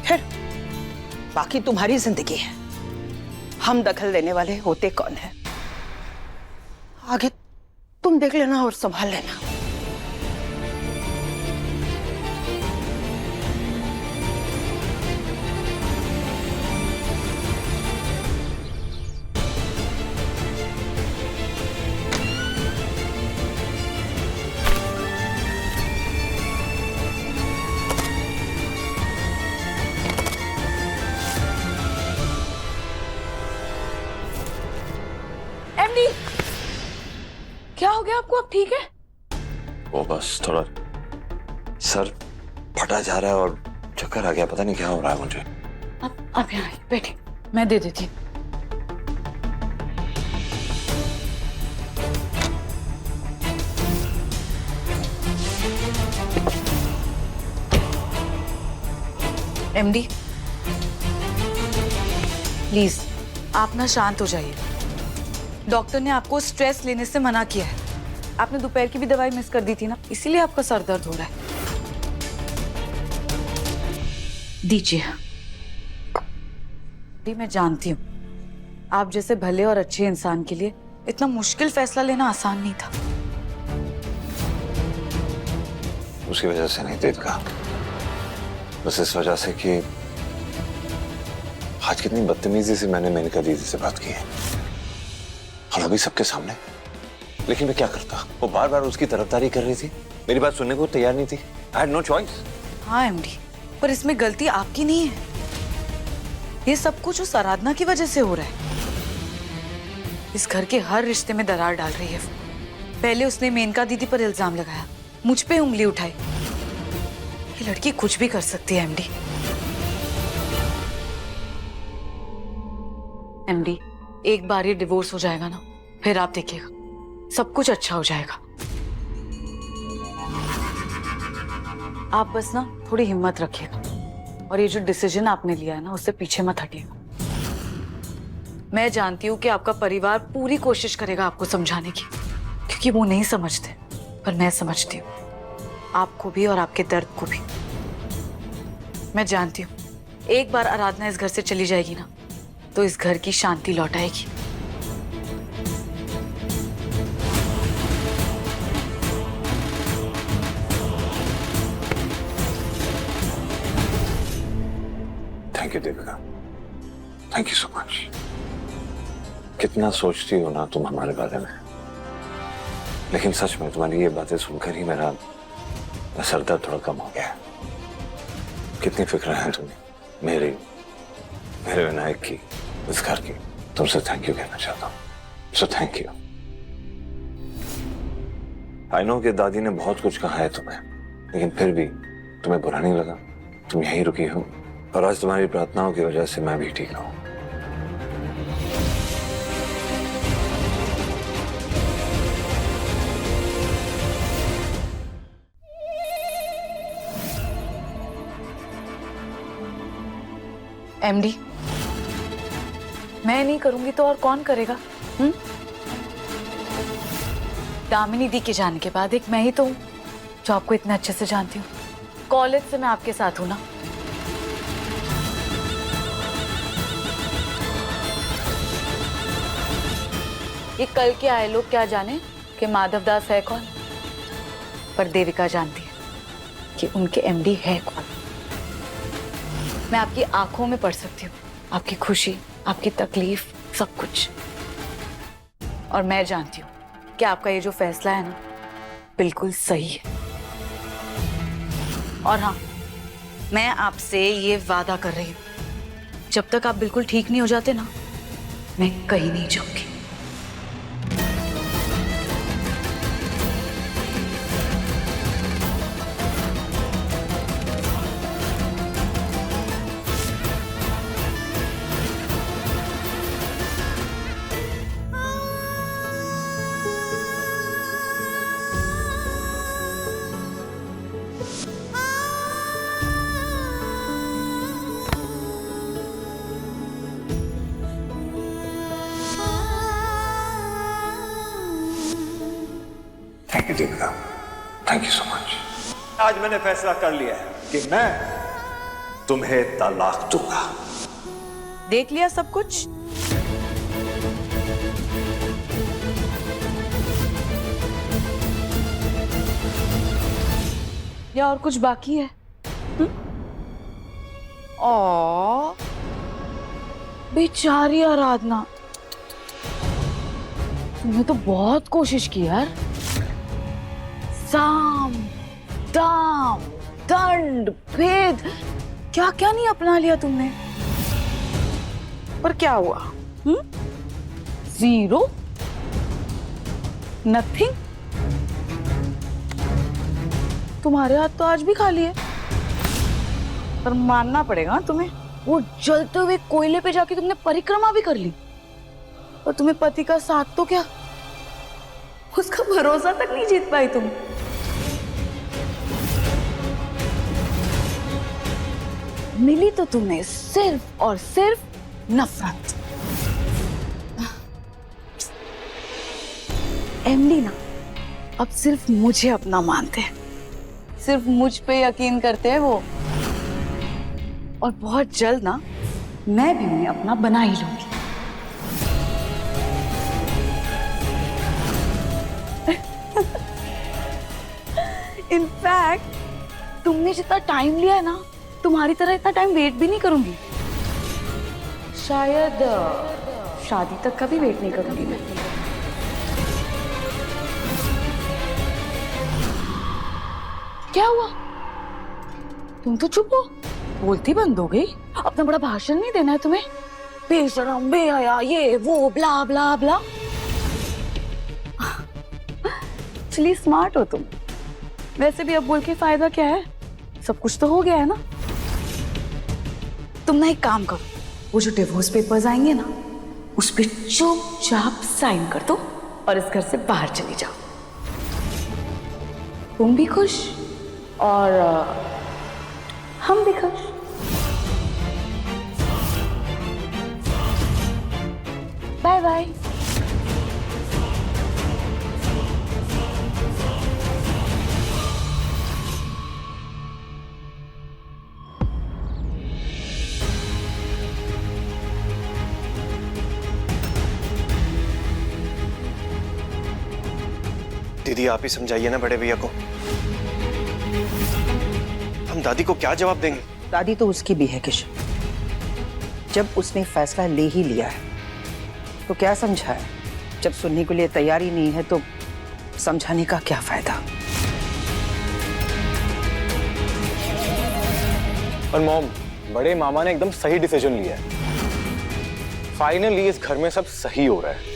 खैर, बाकी तुम्हारी जिंदगी है, हम दखल देने वाले होते कौन है? आगे तुम देख लेना और संभाल लेना। एमडी, क्या हो गया आपको? अब ठीक है? वो बस थोड़ा सर फटा जा रहा है और चक्कर आ गया, पता नहीं क्या हो रहा है मुझे। आप यहाँ आइए, बैठिए, मैं दे देती हूँ। एमडी, प्लीज आप ना शांत हो जाइए। डॉक्टर ने आपको स्ट्रेस लेने से मना किया है। आपने दोपहर की भी दवाई मिस कर दी थी ना, इसीलिए आपका सर दर्द हो रहा है। दीजिए। मैं जानती हूँ आप जैसे भले और अच्छे इंसान के लिए इतना मुश्किल फैसला लेना आसान नहीं था। उसकी वजह से नहीं देवका, बस इस वजह से कि आज कितनी बदतमीजी से मैंने मेनका दीदी से बात की है, और वो भी सबके सामने। लेकिन मैं क्या करता, वो बार बार उसकी तरफदारी कर रही थी, मेरी बात सुनने को तैयार नहीं थी। I had no choice। हाँ एमडी, पर इसमें गलती आपकी नहीं है। ये सब कुछ उस आराधना की वजह से हो रहा है। इस घर के हर रिश्ते में दरार डाल रही है। पहले उसने मेनका दीदी पर इल्जाम लगाया, मुझ पे उंगली उठाई। ये लड़की कुछ भी कर सकती है एमडी। एमडी, एक बार ये डिवोर्स हो जाएगा ना, फिर आप देखिएगा सब कुछ अच्छा हो जाएगा। आप बस ना थोड़ी हिम्मत रखिएगा, और ये जो डिसीजन आपने लिया है ना, उससे पीछे मत हटिएगा। मैं जानती हूँ कि आपका परिवार पूरी कोशिश करेगा आपको समझाने की, क्योंकि वो नहीं समझते, पर मैं समझती हूँ आपको भी और आपके दर्द को भी। मैं जानती हूँ एक बार आराधना इस घर से चली जाएगी ना, तो इस घर की शांति लौट आएगी। Thank you Devika, thank you so much. कितना सोचती हो ना तुम हमारे बारे में, लेकिन सच में तुम्हारी ये बातें सुनकर ही मेरा सर दर्द थोड़ा कम हो गया है। कितनी फिक्र है तुम्हें मेरे विनायक की, इस घर की। तुमसे थैंक यू कहना चाहता हूँ, so thank you. I know कि दादी ने बहुत कुछ कहा है तुम्हें, लेकिन फिर भी तुम्हें बुरा नहीं लगा, तुम यहीं रुकी हो, और आज तुम्हारी प्रार्थनाओं की वजह से मैं भी ठीक हूं। एमडी, मैं नहीं करूंगी तो और कौन करेगा? दामिनी दी के जाने के बाद एक मैं ही तो हूं जो आपको इतने अच्छे से जानती हूँ। कॉलेज से मैं आपके साथ हूं ना। ये कल के आए लोग क्या जाने कि माधव दास है कौन, पर देविका जानती है कि उनके एमडी है कौन। मैं आपकी आंखों में पढ़ सकती हूँ, आपकी आपकी तकलीफ, सब कुछ। और मैं जानती हूँ कि आपका ये जो फैसला है ना, बिल्कुल सही है। और हाँ, मैं आपसे ये वादा कर रही हूँ, जब तक आप बिल्कुल ठीक नहीं हो जाते ना, मैं कहीं नहीं जाऊंगी। Thank you Devika, thank you so much. आज मैंने फैसला कर लिया है कि मैं तुम्हें तलाक दूंगा। देख लिया सब कुछ? या और कुछ बाकी है? ओ, बेचारी आराधना, तुमने तो बहुत कोशिश की यार। साम, दाम, दंड, भेद, क्या क्या नहीं अपना लिया तुमने, पर क्या हुआ? Zero, nothing. तुम्हारे हाथ तो आज भी खाली है, पर मानना पड़ेगा तुम्हें, वो जलते हुए कोयले पे जाके तुमने परिक्रमा भी कर ली, और तुम्हें पति का साथ तो क्या, उसका भरोसा तक नहीं जीत पाई तुम। मिली तो तुम्हें सिर्फ और सिर्फ नफरत। एमडी ना अब सिर्फ मुझे अपना मानते हैं, सिर्फ मुझ पे यकीन करते हैं वो। और बहुत जल्द ना मैं भी उन्हें अपना बना ही लूंगी। इनफैक्ट तुमने जितना टाइम लिया है ना, तुम्हारी तरह इतना टाइम वेट भी नहीं करूंगी। शायद शादी तक का भी वेट नहीं करूंगी मैं। क्या हुआ? तुम तो चुप हो, बोलती बंद हो गई। अपना बड़ा भाषण नहीं देना है तुम्हें, बेशरम बेहया ये वो ब्ला ब्ला ब्ला। चलिए स्मार्ट हो तुम। वैसे भी अब बोल के फायदा क्या है, सब कुछ तो हो गया है ना। तुम ना एक काम करो, वो जो डिवोर्स पेपर्स आएंगे ना, उस पे चुपचाप साइन कर दो और इस घर से बाहर चली जाओ। तुम भी खुश और हम भी खुश। Bye bye. दीदी आप ही समझाइए ना बड़े भैया को, हम दादी को क्या जवाब देंगे? दादी तो उसकी भी है किशन। जब उसने फैसला ले ही लिया है तो क्या समझाए? जब सुनने के लिए तैयारी नहीं है तो समझाने का क्या फायदा? और मॉम, बड़े मामा ने एकदम सही डिसीजन लिया है। फाइनली इस घर में सब सही हो रहा है।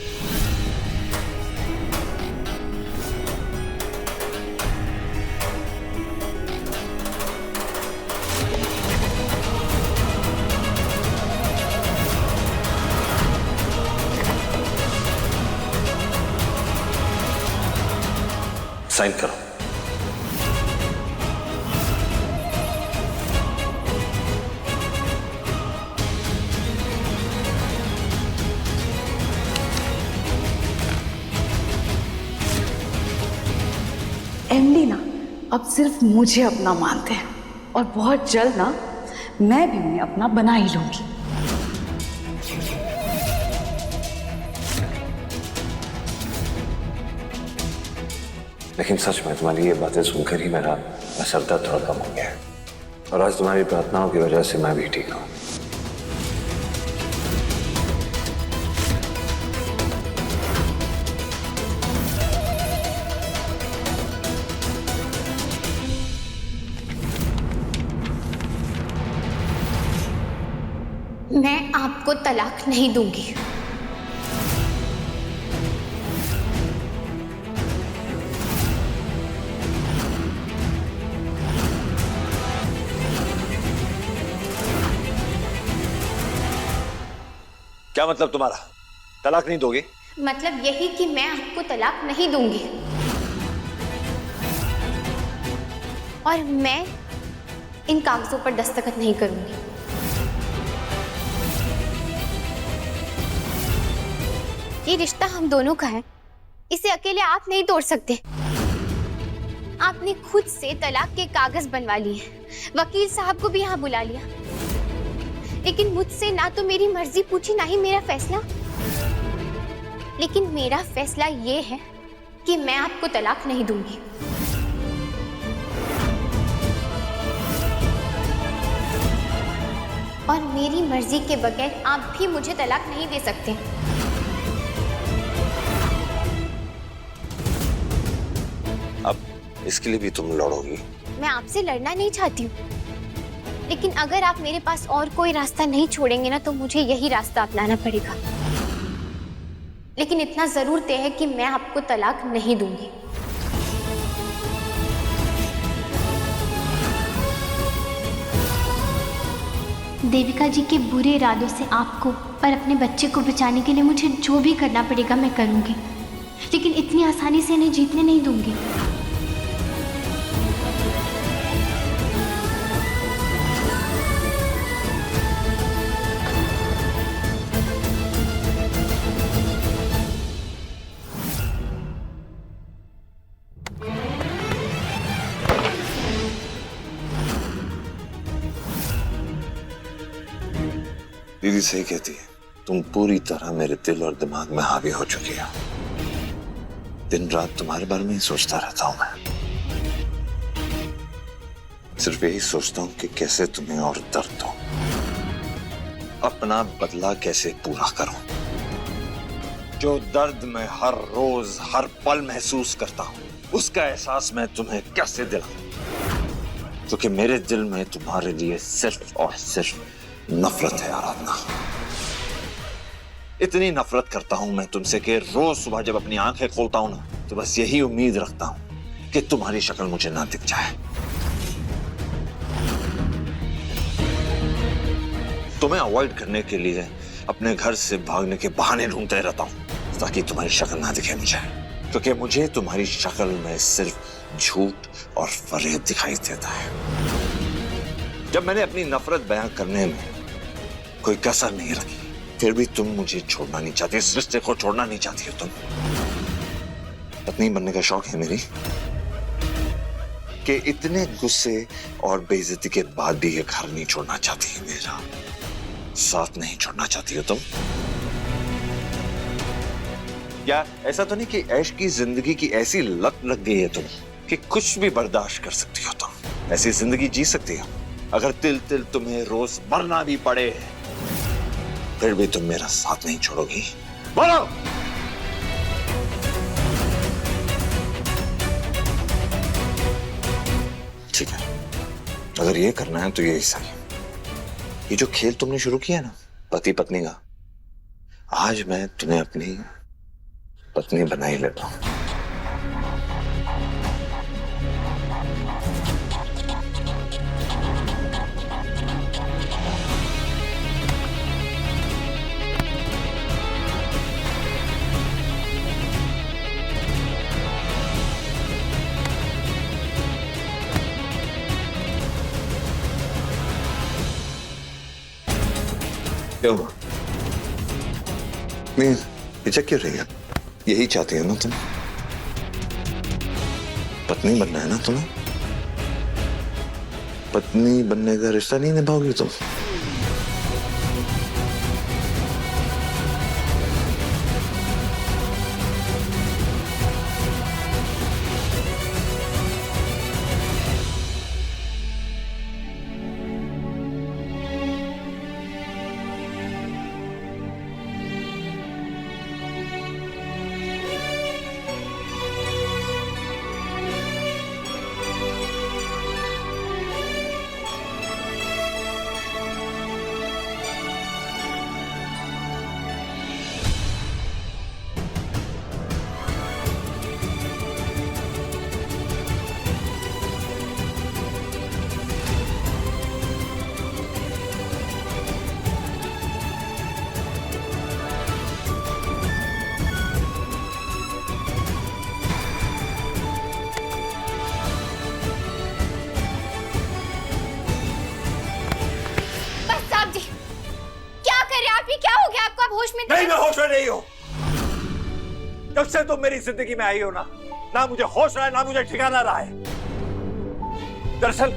साइन करो। एमडी ना अब सिर्फ मुझे अपना मानते हैं और बहुत जल्द ना मैं भी उन्हें अपना बना ही लूंगी। लेकिन सच में तुम्हारी ये बातें सुनकर ही मेरा सर दर्द थोड़ा कम हो गया है और आज तुम्हारी प्रार्थनाओं की वजह से मैं भी ठीक हूं। मैं आपको तलाक नहीं दूंगी। क्या मतलब तुम्हारा? तलाक नहीं दोगे? मतलब यही कि मैं आपको तलाक नहीं दूंगी और मैं इन कागजों पर दस्तखत नहीं करूंगी। ये रिश्ता हम दोनों का है, इसे अकेले आप नहीं तोड़ सकते। आपने खुद से तलाक के कागज बनवा लिए, वकील साहब को भी यहाँ बुला लिया, लेकिन मुझसे ना तो मेरी मर्जी पूछी ना ही मेरा फैसला। लेकिन मेरा फैसला ये है कि मैं आपको तलाक नहीं दूंगी। और मेरी मर्जी के बगैर आप भी मुझे तलाक नहीं दे सकते। अब इसके लिए भी तुम लड़ोगी? मैं आपसे लड़ना नहीं चाहती हूँ, लेकिन अगर आप मेरे पास और कोई रास्ता नहीं छोड़ेंगे ना तो मुझे यही रास्ता अपनाना पड़ेगा। लेकिन इतना जरूर तय है कि मैं आपको तलाक नहीं दूंगी। देविका जी के बुरे इरादों से आपको और अपने बच्चे को बचाने के लिए मुझे जो भी करना पड़ेगा मैं करूंगी, लेकिन इतनी आसानी से इन्हें जीतने नहीं दूंगी। दीदी सही कहती है, तुम पूरी तरह मेरे दिल और दिमाग में हावी हो चुकी हो। दिन रात तुम्हारे बारे में ही सोचता रहता हूं मैं। सिर्फ यही सोचता हूं कि कैसे तुम्हें और दर्द दूं, अपना बदला कैसे पूरा करूं। जो दर्द मैं हर रोज हर पल महसूस करता हूं, उसका एहसास मैं तुम्हें कैसे दिलाऊं, क्योंकि मेरे दिल में तुम्हारे लिए सिर्फ और सिर्फ नफरत है आराधना। इतनी नफरत करता हूं मैं तुमसे कि रोज सुबह जब अपनी आंखें खोलता हूं ना, तो बस यही उम्मीद रखता हूं कि तुम्हारी शक्ल मुझे ना दिख जाए। तुम्हें अवॉइड करने के लिए अपने घर से भागने के बहाने ढूंढते रहता हूं ताकि तुम्हारी शक्ल ना दिखे मुझे, क्योंकि मुझे तुम्हारी शक्ल में सिर्फ झूठ और फरेब दिखाई देता है। जब मैंने अपनी नफरत बयां करने में कोई कसर नहीं रखी, फिर भी तुम मुझे छोड़ना नहीं चाहती, इस रिश्ते को छोड़ना नहीं चाहती हो। तुम पत्नी बनने का शौक है मेरी कि इतने गुस्से और बेइज्जती के बाद भी ये घर नहीं छोड़ना चाहती है, मेरा साथ नहीं छोड़ना चाहती हो तुम। क्या ऐसा तो नहीं कि ऐश की जिंदगी की ऐसी लत लग गई है तुम कि कुछ भी बर्दाश्त कर सकती हो तुम? ऐसी जिंदगी जी सकती हो अगर तिल तिल तुम्हें रोज मरना भी पड़े, फिर भी तुम मेरा साथ नहीं छोड़ोगी? बोलो। ठीक है, अगर ये करना है तो यही सही। ये जो खेल तुमने शुरू किया ना पति पत्नी का, आज मैं तुम्हें अपनी पत्नी बना ही लेता हूं। क्या हुआ? नहीं हिचक क्यों रही है? यही चाहती है ना तुम? पत्नी बनना है ना तुम्हें? पत्नी बनने का रिश्ता नहीं निभाओगी तुम? नहीं, मैं होश में नहीं हूं। जब से तुम मेरी जिंदगी में आई हो ना मुझे होश रहा है ना मुझे ठिकाना रहा है। दरअसल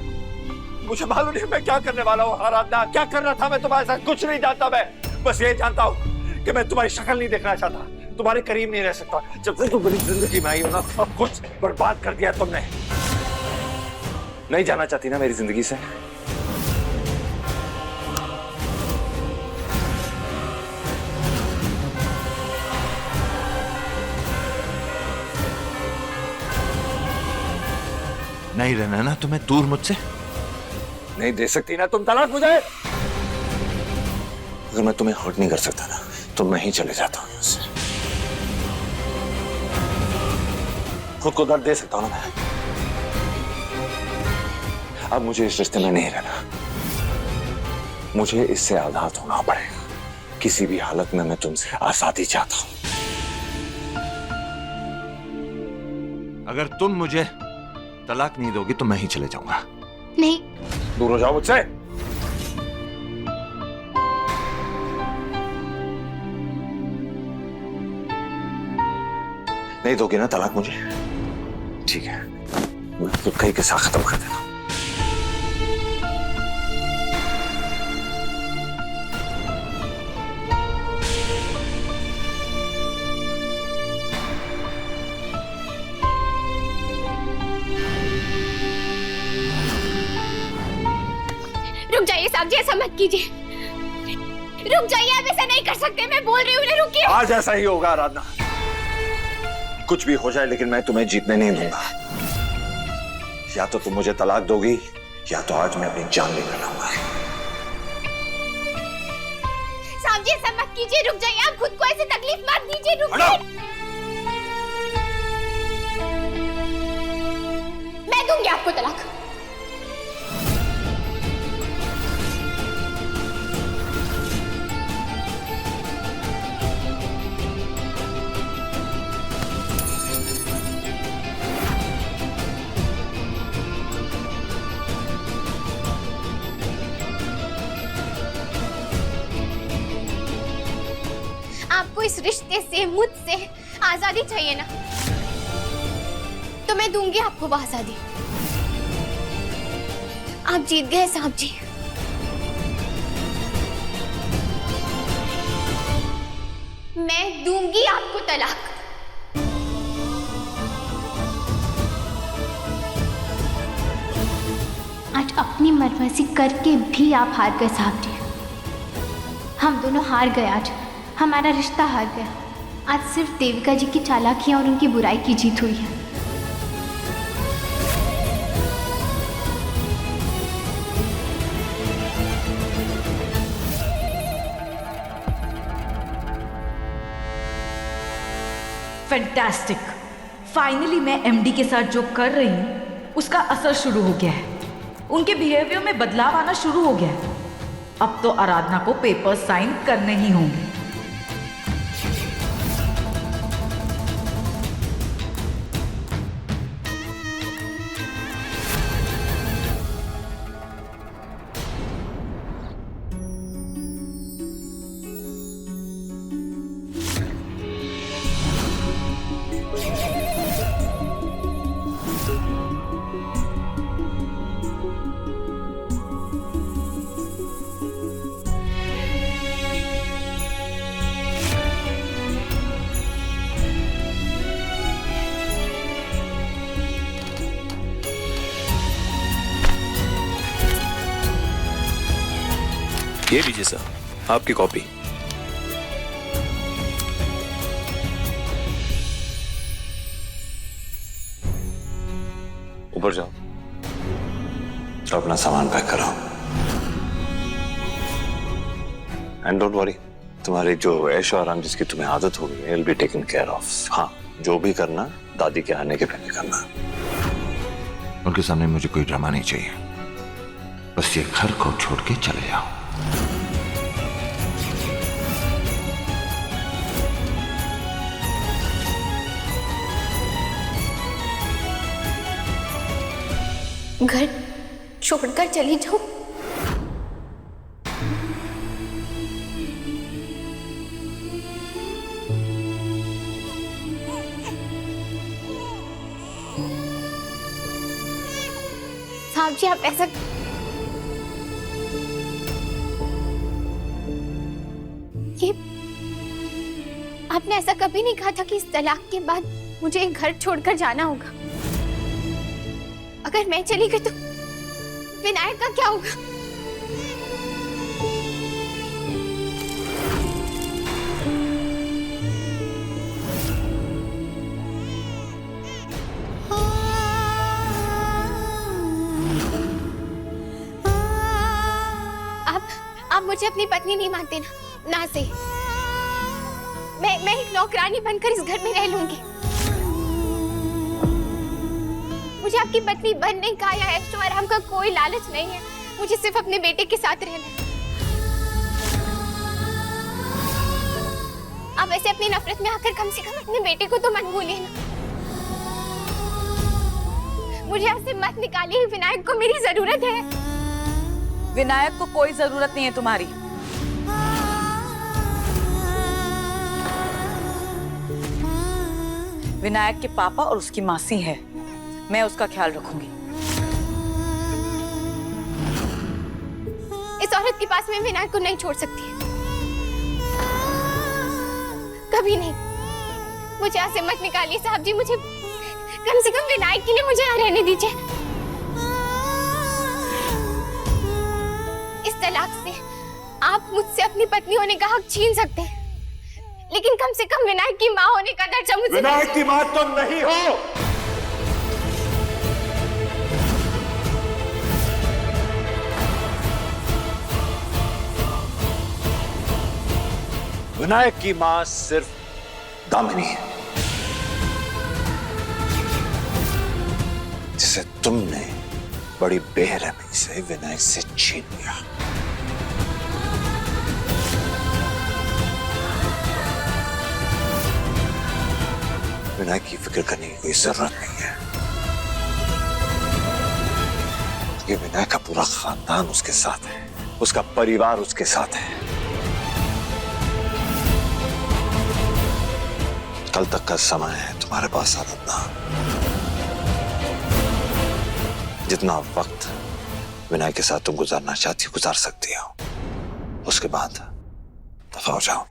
मुझे मालूम नहीं मैं क्या करने वाला हूँ आराधना, क्या कर रहा था मैं तुम्हारे साथ कुछ नहीं जानता। मैं बस ये जानता हूँ कि मैं तुम्हारी शक्ल नहीं देखना चाहता, तुम्हारे करीब नहीं रह सकता। जब से तुम मेरी जिंदगी में आई हो ना सब कुछ बर्बाद कर दिया तुमने। नहीं जाना चाहती ना मेरी जिंदगी से? नहीं रहना है ना तुम्हें दूर मुझसे? नहीं दे सकती ना तुम तलाक मुझे? अगर मैं तुम्हें हर्ट नहीं कर सकता ना तो मैं ही चले जाता हूँ यहाँ से। खुद को दर्द दे सकता हूँ ना मैं। अब मुझे इस रिश्ते में नहीं रहना, मुझे इससे आजाद होना पड़ेगा। किसी भी हालत में मैं तुमसे आजादी चाहता हूँ। अगर तुम मुझे तलाक नहीं दोगी तो मैं ही चले जाऊंगा। नहीं, दूर हो जाओ मुझसे। नहीं दोगे ना तलाक मुझे? ठीक है, तो कहीं के साथ खत्म कर देना। जाइए साहब जी, ऐसा मत कीजिए। रुक जाइए, आप ऐसा नहीं कर सकते, मैं बोल रही हूँ ना, रुकिए। आज ऐसा ही होगा आराधना, कुछ भी हो जाए लेकिन मैं तुम्हें जीतने नहीं दूंगा। या तो तुम मुझे तलाक दोगी या तो आज मैं अपनी जान लेकर लाऊंगा। साहब जी ऐसा मत कीजिए, रुक जाइए, आप खुद को ऐसे तकलीफ मत दीजिए, रुकिए। मैं दूंगी आपको तलाक। आपको इस रिश्ते से, मुझसे आजादी चाहिए ना, तो मैं दूंगी आपको वो आजादी। आप जीत गए साहब जी। मैं दूंगी आपको तलाक। आज अपनी मर्जी करके भी आप हार गए साहब जी। हम दोनों हार गए आज, हमारा रिश्ता हार गया। आज सिर्फ देविका जी की चालाकियां और उनकी बुराई की जीत हुई है। फैंटास्टिक। फाइनली मैं एमडी के साथ जो कर रही हूँ उसका असर शुरू हो गया है। उनके बिहेवियर में बदलाव आना शुरू हो गया है। अब तो आराधना को पेपर साइन करने ही होंगे। ये लीजिए सर, आपकी कॉपी। ऊपर जाओ, अपना सामान पैक कराओ। एंड डोंट वरी, तुम्हारी जो ऐशो आराम जिसकी तुम्हें आदत हो गई, will be taken care of. हाँ, जो भी करना दादी के आने के पहले करना। उनके सामने मुझे कोई ड्रामा नहीं चाहिए। बस ये घर को छोड़ के चले जाओ। घर छोड़कर चली जाऊं? साहब जी आप ऐसा ये आपने ऐसा कभी नहीं कहा था कि इस तलाक के बाद मुझे घर छोड़कर जाना होगा। अगर मैं चली गई तो विनायक का क्या होगा? आप मुझे अपनी पत्नी नहीं मानते ना से। मैं एक नौकरानी बनकर इस घर में रह लूंगी। मुझे आपकी पत्नी बनने का या ऐशो आराम का कोई लालच नहीं है। मुझे सिर्फ अपने बेटे के साथ रहना है। आप ऐसे अपनी नफरत में आकर कम से कम अपने बेटे को तो मत भूलिए ना। मुझे आपसे मत निकालिए, विनायक को मेरी जरूरत है। विनायक को कोई जरूरत नहीं है तुम्हारी। विनायक के पापा और उसकी मासी है, मैं उसका ख्याल रखूंगी। इस औरत के पास मैं विनायक को नहीं छोड़ सकती, कभी नहीं। मुझे यहाँ से मत निकालिए साहब जी। मुझे कम से कम विनायक के लिए मुझे यहाँ रहने दीजिए। तलाक से आप मुझसे अपनी पत्नी होने का हक छीन सकते हैं, लेकिन कम से कम विनायक की माँ होने का दर्जा मुझे। विनायक की माँ तुम नहीं हो। विनायक की मां सिर्फ दामिनी है, जिसे तुमने बड़ी बेरहमी से विनायक से छीन लिया। विनायक की फिक्र करने की कोई जरूरत नहीं है। ये विनायक का पूरा खानदान उसके साथ है, उसका परिवार उसके साथ है। कल तक का समय है तुम्हारे पास आराधना। जितना वक्त विनायक के साथ तुम गुजारना चाहती हो गुजार सकती हो, उसके बाद दफा हो जाओ।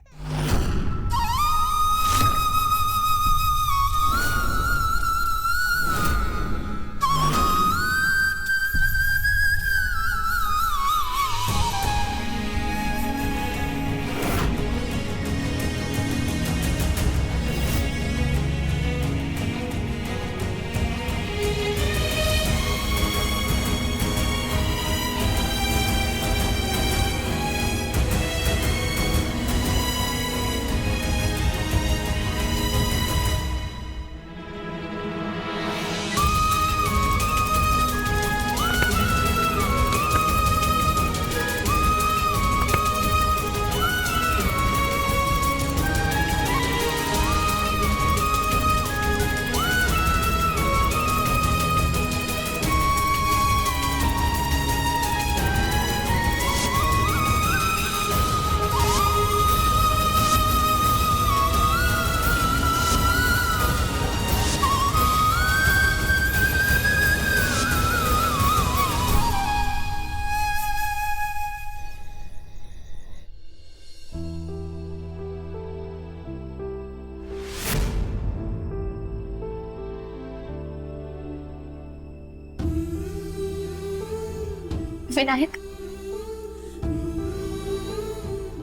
विनायक,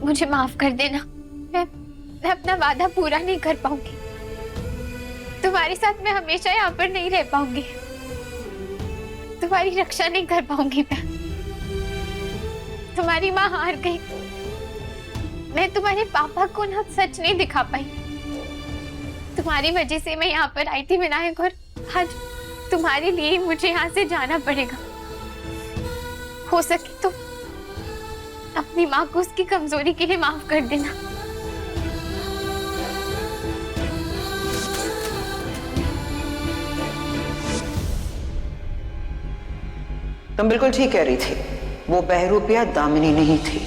मुझे माफ कर देना। मैं अपना वादा पूरा नहीं कर पाऊंगी। तुम्हारे साथ मैं हमेशा यहाँ पर नहीं रह पाऊंगी। तुम्हारी रक्षा नहीं कर पाऊंगी मैं। तुम्हारी माँ हार गई। मैं तुम्हारे पापा को ना सच नहीं दिखा पाई। तुम्हारी वजह से मैं यहाँ पर आई थी विनायक, और आज तुम्हारे लिए मुझे यहाँ से जाना पड़ेगा। हो सके तो अपनी माँ को उसकी कमजोरी के लिए माफ कर देना। तुम बिल्कुल ठीक कह रही थी। वो बहरूपिया दामिनी नहीं थी,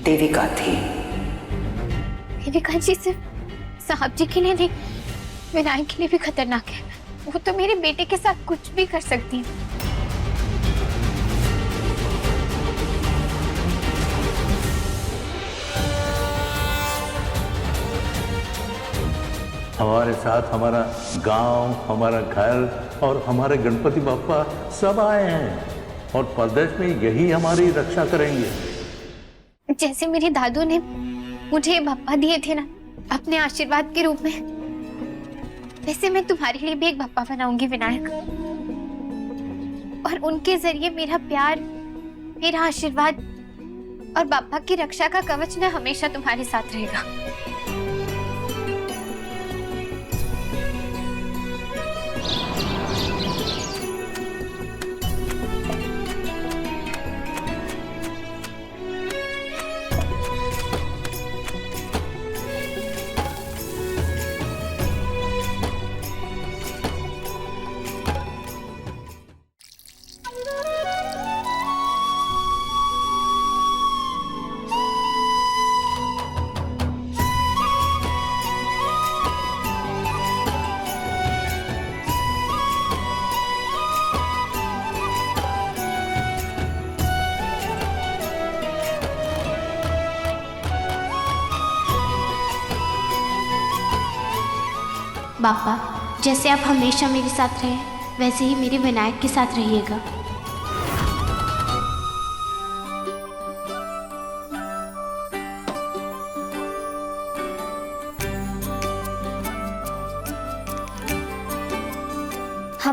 देविका थी। देविका जी सिर्फ साहब जी के लिए नहीं, विनायक के लिए भी खतरनाक है। वो तो मेरे बेटे के साथ कुछ भी कर सकती है। हमारे साथ हमारा गांव, हमारा घर और हमारे गणपति बाप्पा सब आए हैं और परदेश में यही हमारी रक्षा करेंगे। जैसे मेरे दादू ने मुझे ये बाप्पा दिए थे ना अपने आशीर्वाद के रूप में, वैसे मैं तुम्हारे लिए भी एक बाप्पा बनाऊंगी विनायक। और उनके जरिए मेरा प्यार, मेरा आशीर्वाद और बाप्पा की रक्षा का कवच ना हमेशा तुम्हारे साथ रहेगा। बापा, जैसे आप हमेशा मेरे साथ रहे, वैसे ही मेरे विनायक के साथ रहिएगा।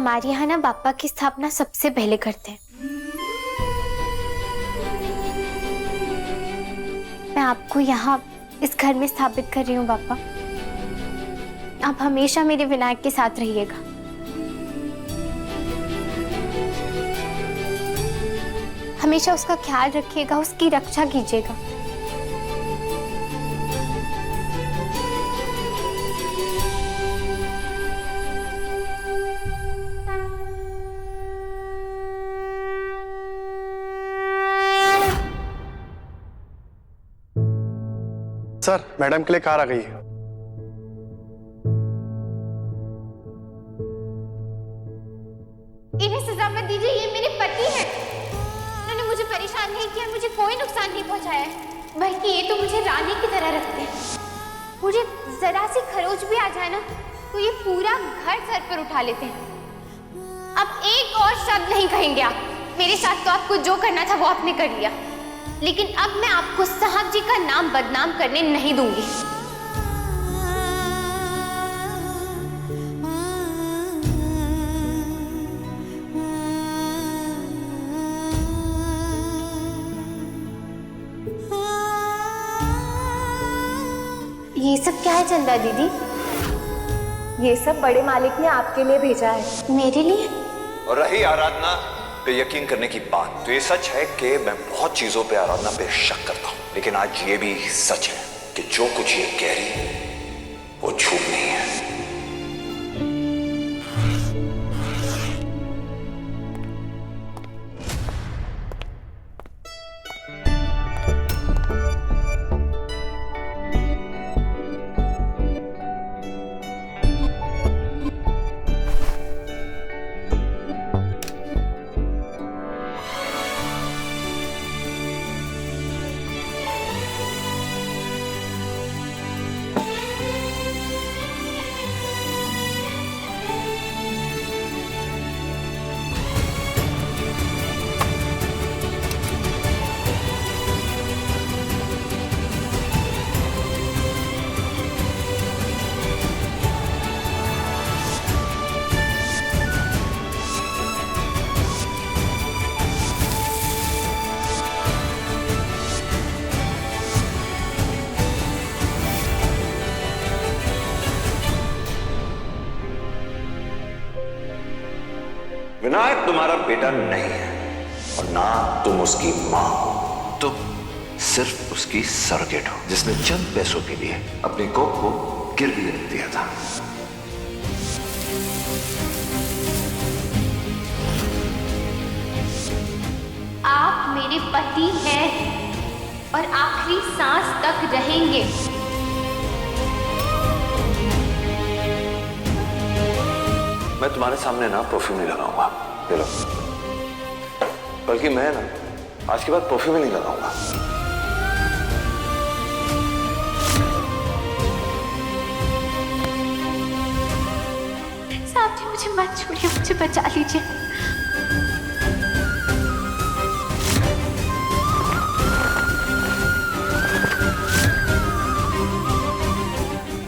हमारे यहाँ ना बाप्पा की स्थापना सबसे पहले करते हैं। मैं आपको यहाँ इस घर में स्थापित कर रही हूँ बाप्पा। आप हमेशा मेरे विनायक के साथ रहिएगा। हमेशा उसका ख्याल रखिएगा, उसकी रक्षा कीजिएगा। सर, मैडम के लिए कार आ गई है। इन्हें सजा मत दीजिए, ये मेरे पति हैं। उन्होंने मुझे परेशान नहीं किया, मुझे कोई नुकसान नहीं पहुंचाया है, बल्कि ये तो मुझे रानी की तरह रखते हैं। मुझे जरा सी खरोच भी आ जाए ना तो ये पूरा घर सर पर उठा लेते हैं। अब एक और शब्द नहीं कहेंगे आप। मेरे साथ तो आपको जो करना था वो आपने कर लिया, लेकिन अब मैं आपको साहब जी का नाम बदनाम करने नहीं दूंगी। ये सब क्या है चंदा दीदी? ये सब बड़े मालिक ने आपके लिए भेजा है। मेरे लिए? और रही आराधना पे यकीन करने की बात, तो ये सच है कि मैं बहुत चीजों पे आराधना पे शक करता हूं, लेकिन आज ये भी सच है कि जो कुछ ये कह रही है वो झूठ नहीं है। विनायक तुम्हारा बेटा नहीं है और ना तुम उसकी मां हो। तुम सिर्फ उसकी सरगेट हो, जिसने चंद पैसों के लिए अपनी कोख को गिरवी रख दिया था। आप मेरे पति हैं और आखिरी सांस तक रहेंगे। मैं तुम्हारे सामने ना परफ्यूम नहीं लगाऊंगा, ये लो। बल्कि मैं ना आज के बाद परफ्यूम ही नहीं लगाऊंगा। साहब जी मुझे मत छोड़िए, मुझे बचा लीजिए।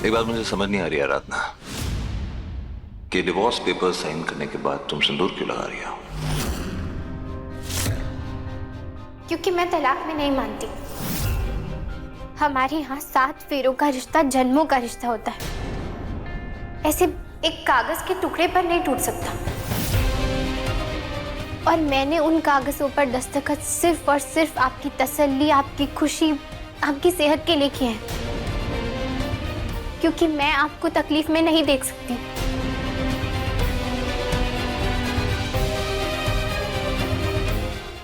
एक बात मुझे समझ नहीं आ रही आराधना, कि डिवोर्स पेपर साइन करने के बाद तुम सिंदूर क्यों लगा रही हो? क्योंकि मैं तलाक में नहीं मानती। हमारे यहाँ 7 फेरों का रिश्ता जन्मों का रिश्ता होता है, ऐसे एक कागज के टुकड़े पर नहीं टूट सकता। और मैंने उन कागजों पर दस्तखत सिर्फ और सिर्फ आपकी तसल्ली, आपकी खुशी, आपकी सेहत के लिए किए हैं, क्योंकि मैं आपको तकलीफ में नहीं देख सकती।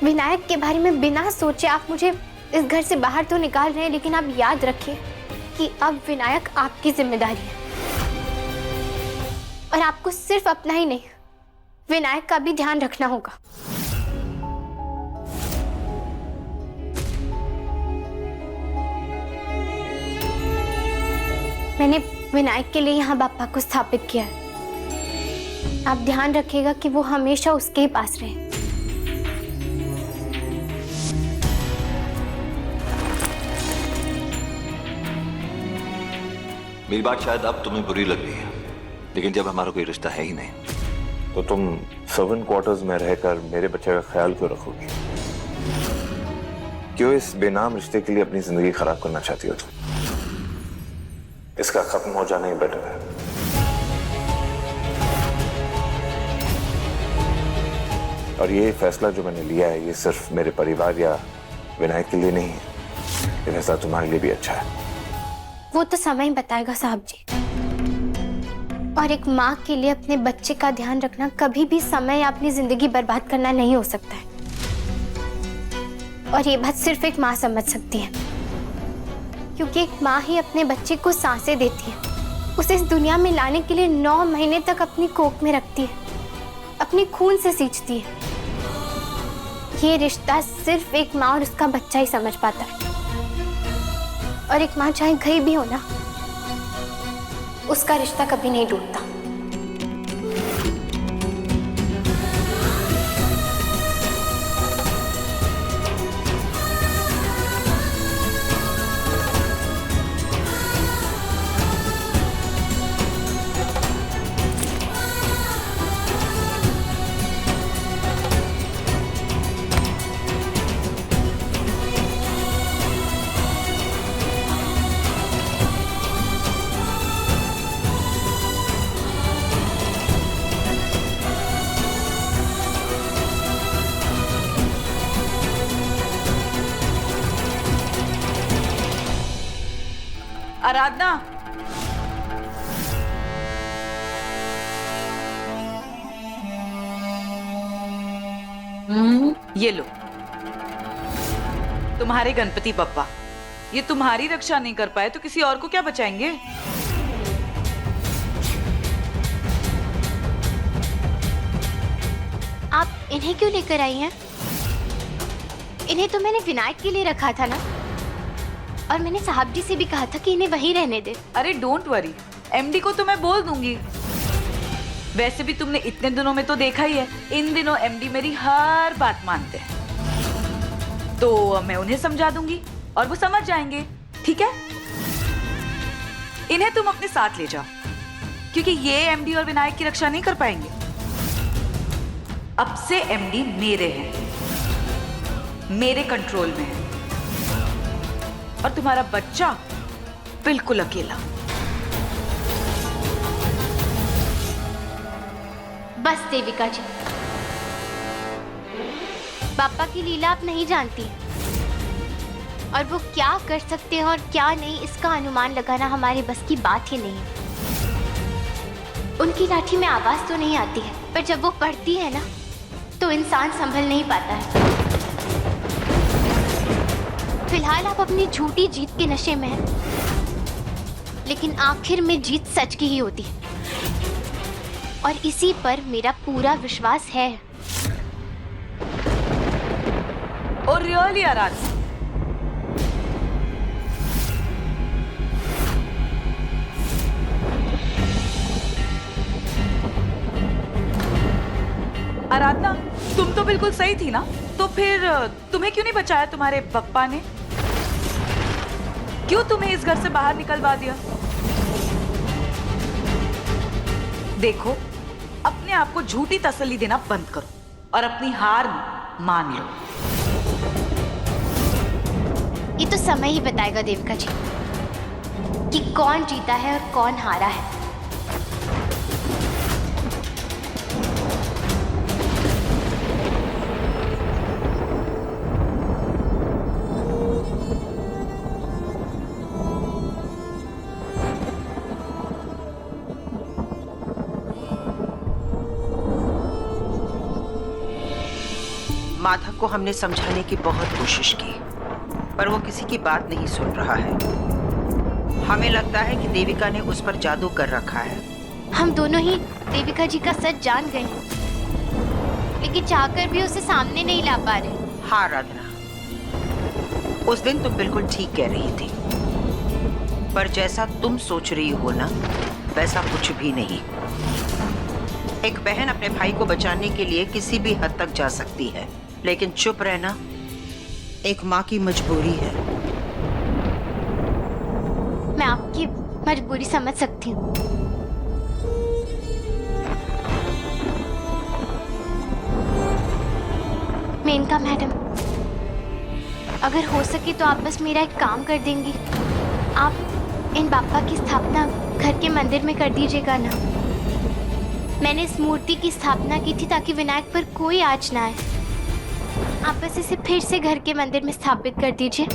विनायक के बारे में बिना सोचे आप मुझे इस घर से बाहर तो निकाल रहे हैं, लेकिन आप याद रखिए कि अब विनायक आपकी जिम्मेदारी है और आपको सिर्फ अपना ही नहीं, विनायक का भी ध्यान रखना होगा। मैंने विनायक के लिए यहाँ बाप्पा को स्थापित किया है। आप ध्यान रखिएगा कि वो हमेशा उसके ही पास रहे। मेरी बात शायद अब तुम्हें बुरी लग रही है, लेकिन जब हमारा कोई रिश्ता है ही नहीं, तो तुम सर्वेंट क्वार्टर्स में रहकर मेरे बच्चे का ख्याल क्यों रखोगी? क्यों इस बेनाम रिश्ते के लिए अपनी जिंदगी खराब करना चाहती हो तुम? इसका खत्म हो जाना ही बेटर है। और ये फैसला जो मैंने लिया है, ये सिर्फ मेरे परिवार या विनायक के लिए नहीं है, ये फैसला तुम्हारे लिए भी अच्छा है। वो तो समय बताएगा साहब जी। और एक माँ के लिए अपने बच्चे का ध्यान रखना कभी भी समय या अपनी जिंदगी बर्बाद करना नहीं हो सकता है। और ये बात सिर्फ एक माँ समझ सकती है, क्योंकि एक माँ ही अपने बच्चे को सांसें देती है, उसे इस दुनिया में लाने के लिए 9 महीने तक अपनी कोख में रखती है, अपनी खून से सींचती है। ये रिश्ता सिर्फ एक माँ और उसका बच्चा ही समझ पाता है। और एक माँ चाहे कहीं भी हो ना, उसका रिश्ता कभी नहीं टूटता। आराधना, ये लो तुम्हारे गणपति बप्पा। ये तुम्हारी रक्षा नहीं कर पाए तो किसी और को क्या बचाएंगे? आप इन्हें क्यों लेकर आई हैं? इन्हें तो मैंने विनायक के लिए रखा था ना, और मैंने साहब जी से भी कहा था कि इन्हें वहीं रहने दे। अरे डोंट वरी, एमडी को तो मैं बोल दूंगी। वैसे भी तुमने इतने दिनों में तो देखा ही है, इन दिनों एमडी मेरी हर बात मानते हैं, तो मैं उन्हें समझा दूंगी और वो समझ जाएंगे। ठीक है, इन्हें तुम अपने साथ ले जाओ, क्योंकि ये एमडी और विनायक की रक्षा नहीं कर पाएंगे। अब से एमडी मेरे हैं, मेरे कंट्रोल में है, और तुम्हारा बच्चा बिल्कुल अकेला। बस देविका जी, पापा की लीला आप नहीं जानती, और वो क्या कर सकते हैं और क्या नहीं, इसका अनुमान लगाना हमारे बस की बात ही नहीं है। उनकी लाठी में आवाज तो नहीं आती है, पर जब वो पड़ती है ना, तो इंसान संभल नहीं पाता है। फिलहाल आप अपनी झूठी जीत के नशे में हैं, लेकिन आखिर में जीत सच की ही होती है, और इसी पर मेरा पूरा विश्वास है। और रियली आराधना, आराधना तुम तो बिल्कुल सही थी ना, तो फिर तुम्हें क्यों नहीं बचाया तुम्हारे पप्पा ने? क्यों तुम्हें इस घर से बाहर निकलवा दिया? देखो, अपने आप को झूठी तसल्ली देना बंद करो और अपनी हार मान लो। ये तो समय ही बताएगा देविका जी कि कौन जीता है और कौन हारा है। माधव को हमने समझाने की बहुत कोशिश की, पर वो किसी की बात नहीं सुन रहा है। हमें लगता है कि देविका ने उस पर जादू कर रखा है। हम दोनों ही देविका जी का सच जान गए, लेकिन चाहकर भी उसे सामने नहीं ला पा रहे। हाँ आराधना, उस दिन तुम बिल्कुल ठीक कह रही थी, पर जैसा तुम सोच रही हो ना, वैसा कुछ भी नहीं। एक बहन अपने भाई को बचाने के लिए किसी भी हद तक जा सकती है, लेकिन चुप रहना एक माँ की मजबूरी है। मैं आपकी मजबूरी समझ सकती हूँ, मेनका मैडम, अगर हो सके तो आप बस मेरा एक काम कर देंगी। आप इन बाप्पा की स्थापना घर के मंदिर में कर दीजिएगा ना। मैंने इस मूर्ति की स्थापना की थी ताकि विनायक पर कोई आँच ना आए। आप बस इसे फिर से घर के मंदिर में स्थापित कर दीजिए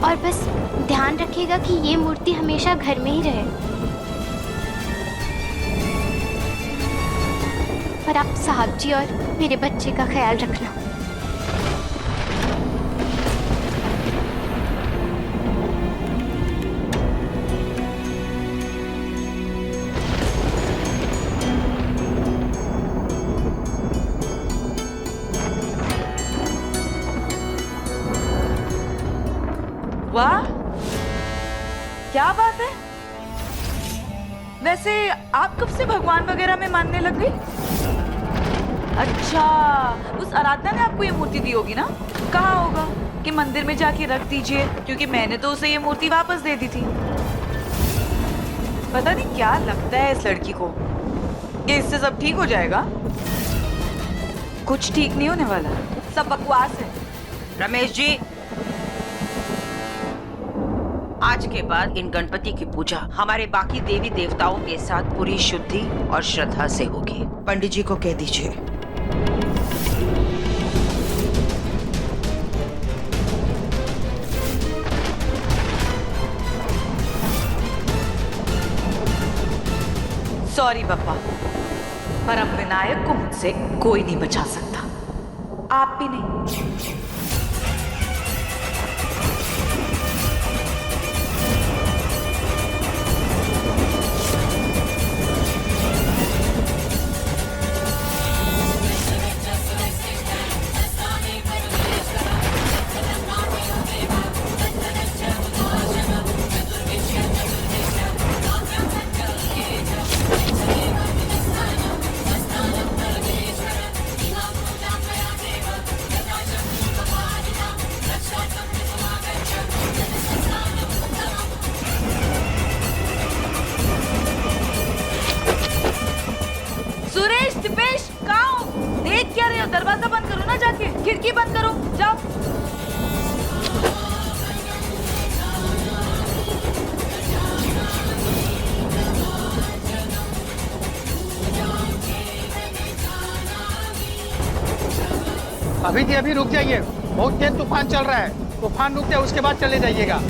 और बस ध्यान रखिएगा कि ये मूर्ति हमेशा घर में ही रहे। और आप साहब जी और मेरे बच्चे का ख्याल रखना। वाह, क्या बात है। वैसे आप कब से भगवान वगैरह में मानने लग गई? अच्छा, उस आराधना ने आपको ये मूर्ति दी होगी ना? कहा होगा कि मंदिर में जाके रख दीजिए, क्योंकि मैंने तो उसे ये मूर्ति वापस दे दी थी। पता नहीं क्या लगता है इस लड़की को कि इससे सब ठीक हो जाएगा। कुछ ठीक नहीं होने वाला, सब बकवास है। रमेश जी, आज के बाद इन गणपति की पूजा हमारे बाकी देवी देवताओं के साथ पूरी शुद्धि और श्रद्धा से होगी। पंडित जी को कह दीजिए। सॉरी पापा, पर अब विनायक को मुझसे कोई नहीं बचा सकता, आप भी नहीं। दरवाजा बंद करो ना, जाके खिड़की बंद करो, जाओ। अभी थी अभी रुक जाइए, बहुत तेज तूफान चल रहा है। तूफान रुक जाए उसके बाद चले जाइएगा।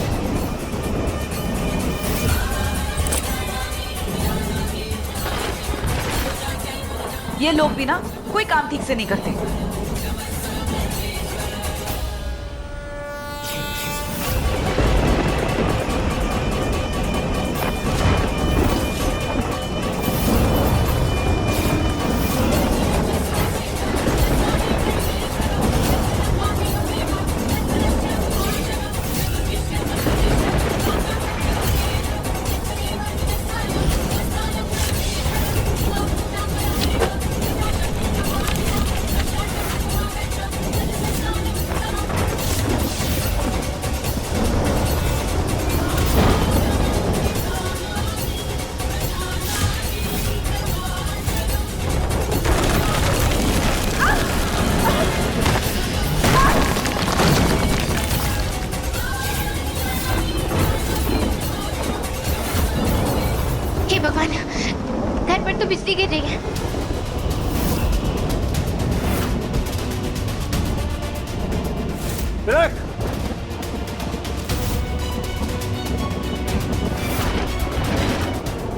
ये लोग भी ना कोई काम ठीक से नहीं करते। भगवान, घर पर तो बिजली गिर रही है। विनायक!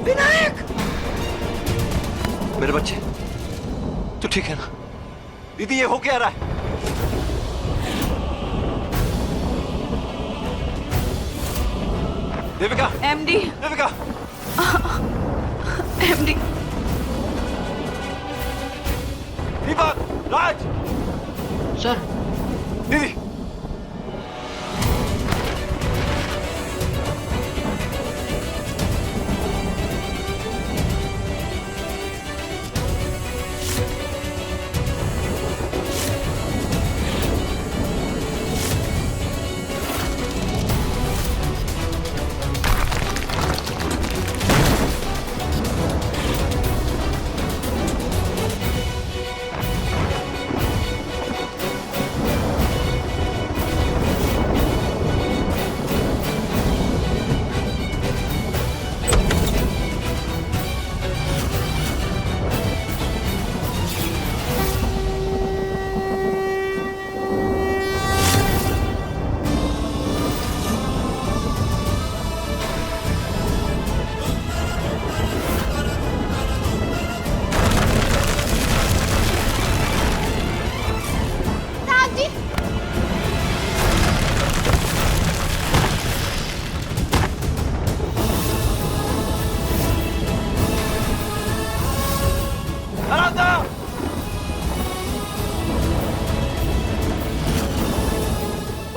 विनायक! मेरे बच्चे, तू ठीक है ना? दीदी, ये हो क्या रहा है? देविका! एमडी! देविका! एमडी! दीपक! राज! सर! दीदी!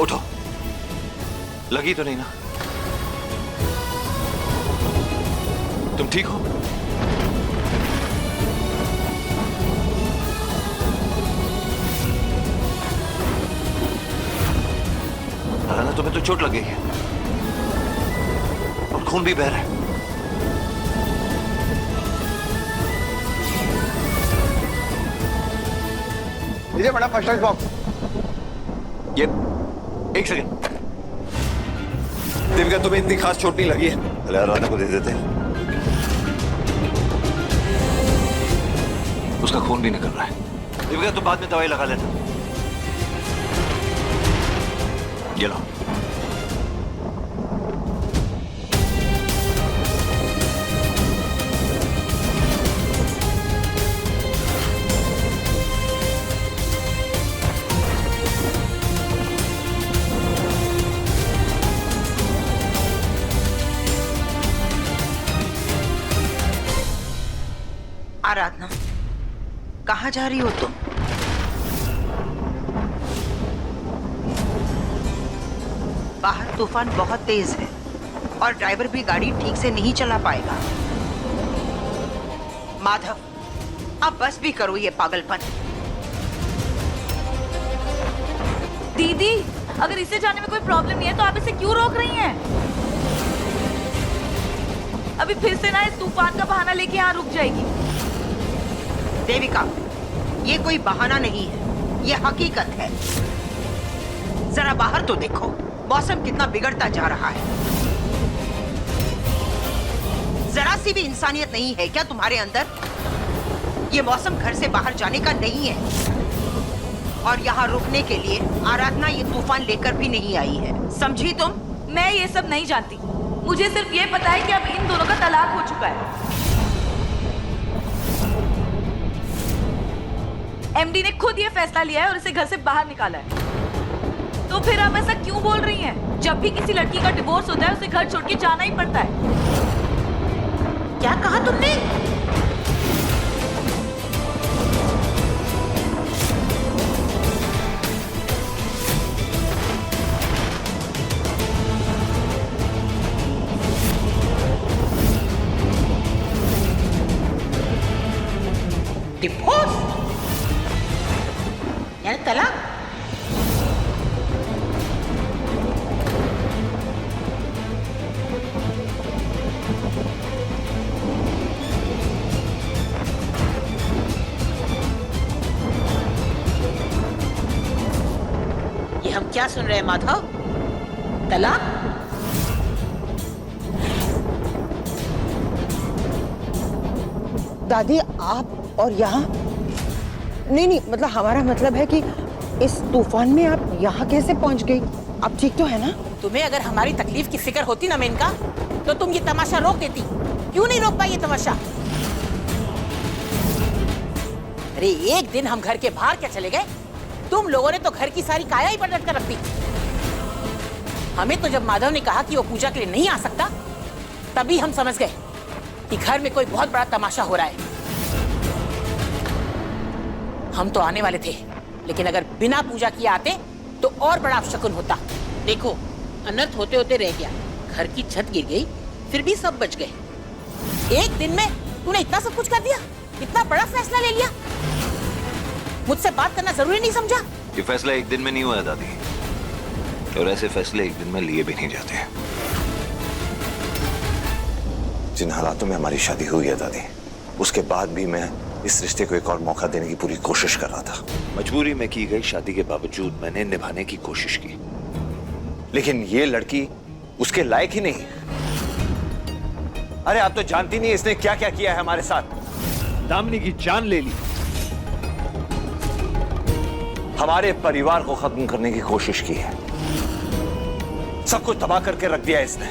उठो, लगी तो नहीं ना? तुम ठीक हो? आराधना, तुम्हें तो चोट लग गई है और खून भी बह रहा है। लीजिए मैडम, फर्स्ट एड बॉक्स। ये एक सेकंड, देविका तुम्हें इतनी खास चोट नहीं लगी है? पहले आराधना को दे देते हैं, उसका खून भी निकल रहा है। देविका तुम बाद में दवाई लगा लेना। ये लो। आराधना, कहाँ जा रही हो तुम? बाहर तूफान बहुत तेज है और ड्राइवर भी गाड़ी ठीक से नहीं चला पाएगा। माधव, अब बस भी करो ये पागलपन। दीदी, अगर इसे जाने में कोई प्रॉब्लम नहीं है तो आप इसे क्यों रोक रही हैं? अभी फिर से ना इस तूफान का बहाना लेके यहाँ रुक जाएगी। देविका, ये कोई बहाना नहीं है, ये हकीकत है। जरा बाहर तो देखो, मौसम कितना बिगड़ता जा रहा है। जरा सी भी इंसानियत नहीं है क्या तुम्हारे अंदर? ये मौसम घर से बाहर जाने का नहीं है और यहाँ रुकने के लिए आराधना ये तूफान लेकर भी नहीं आई है, समझी तुम? मैं ये सब नहीं जानती, मुझे सिर्फ ये पता है कि अब इन दोनों का तलाक हो चुका है। एमडी ने खुद ये फैसला लिया है और इसे घर से बाहर निकाला है। तो फिर आप ऐसा क्यों बोल रही हैं? जब भी किसी लड़की का डिवोर्स होता है उसे घर छोड़ के जाना ही पड़ता है। क्या कहा तुमने? डिवोर्स यानी तलाक? ये हम क्या सुन रहे हैं माधव? तलाक? दादी, आप और यहाँ? नहीं, मतलब हमारा मतलब है कि इस तूफान में आप यहाँ कैसे पहुँच गई? आप ठीक तो है ना? तुम्हें अगर हमारी तकलीफ की फिक्र होती ना मेनका, तो तुम ये तमाशा रोक देती। क्यों नहीं रोक पाई ये तमाशा? अरे एक दिन हम घर के बाहर क्या चले गए, तुम लोगों ने तो घर की सारी काया ही पलट कर रख दी। हमें तो जब माधव ने कहा कि वो पूजा के लिए नहीं आ सकता, तभी हम समझ गए कि घर में कोई बहुत बड़ा तमाशा हो रहा है। हम तो आने वाले थे, लेकिन अगर बिना पूजा किए आते तो और बड़ा अपशकुन होता। देखो, अनर्थ होते होते रह गया, घर की छत गिर गई, फिर भी सब बच गए। एक दिन में तूने इतना सब कुछ कर दिया, इतना बड़ा फैसला ले लिया। मुझसे बात करना जरूरी नहीं समझा? ये फैसला एक दिन में नहीं हुआ दादी, और ऐसे फैसले एक दिन में लिए भी नहीं जाते हैं। जिन हालातों में हमारी शादी हुई है दादी, उसके बाद भी मैं इस रिश्ते को एक और मौका देने की पूरी कोशिश कर रहा था। मजबूरी में की गई शादी के बावजूद मैंने निभाने की कोशिश की, लेकिन ये लड़की उसके लायक ही नहीं। अरे आप तो जानती नहीं इसने क्या क्या किया है हमारे साथ। दामिनी की जान ले ली, हमारे परिवार को खत्म करने की कोशिश की है, सब कुछ तबाह करके रख दिया इसने,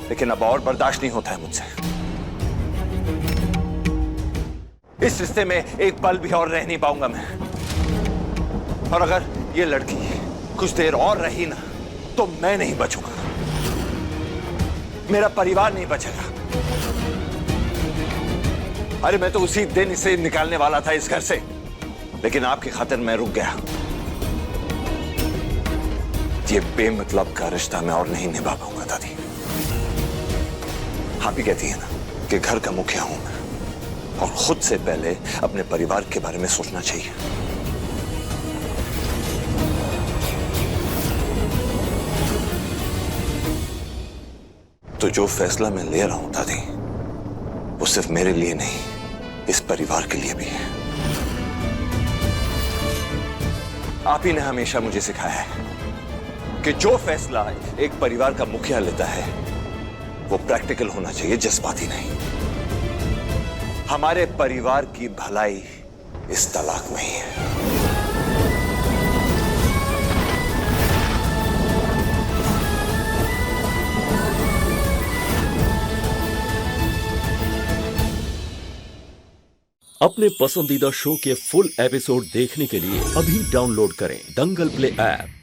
लेकिन अब और बर्दाश्त नहीं होता है मुझसे। इस रिश्ते में एक पल भी और रह नहीं पाऊंगा मैं, और अगर ये लड़की कुछ देर और रही ना तो मैं नहीं बचूंगा, मेरा परिवार नहीं बचेगा। अरे मैं तो उसी दिन इसे निकालने वाला था इस घर से, लेकिन आपकी खातिर मैं रुक गया। ये बेमतलब का रिश्ता मैं और नहीं निभा पाऊंगा दादी। आप ही कहती है ना कि घर का मुखिया हूं मैं, और खुद से पहले अपने परिवार के बारे में सोचना चाहिए। तो जो फैसला मैं ले रहा हूं दादी, वो सिर्फ मेरे लिए नहीं, इस परिवार के लिए भी है। आप ही ने हमेशा मुझे सिखाया है कि जो फैसला एक परिवार का मुखिया लेता है वो प्रैक्टिकल होना चाहिए, जज्बाती नहीं। हमारे परिवार की भलाई इस तलाक में ही है। अपने पसंदीदा शो के फुल एपिसोड देखने के लिए अभी डाउनलोड करें दंगल प्ले ऐप।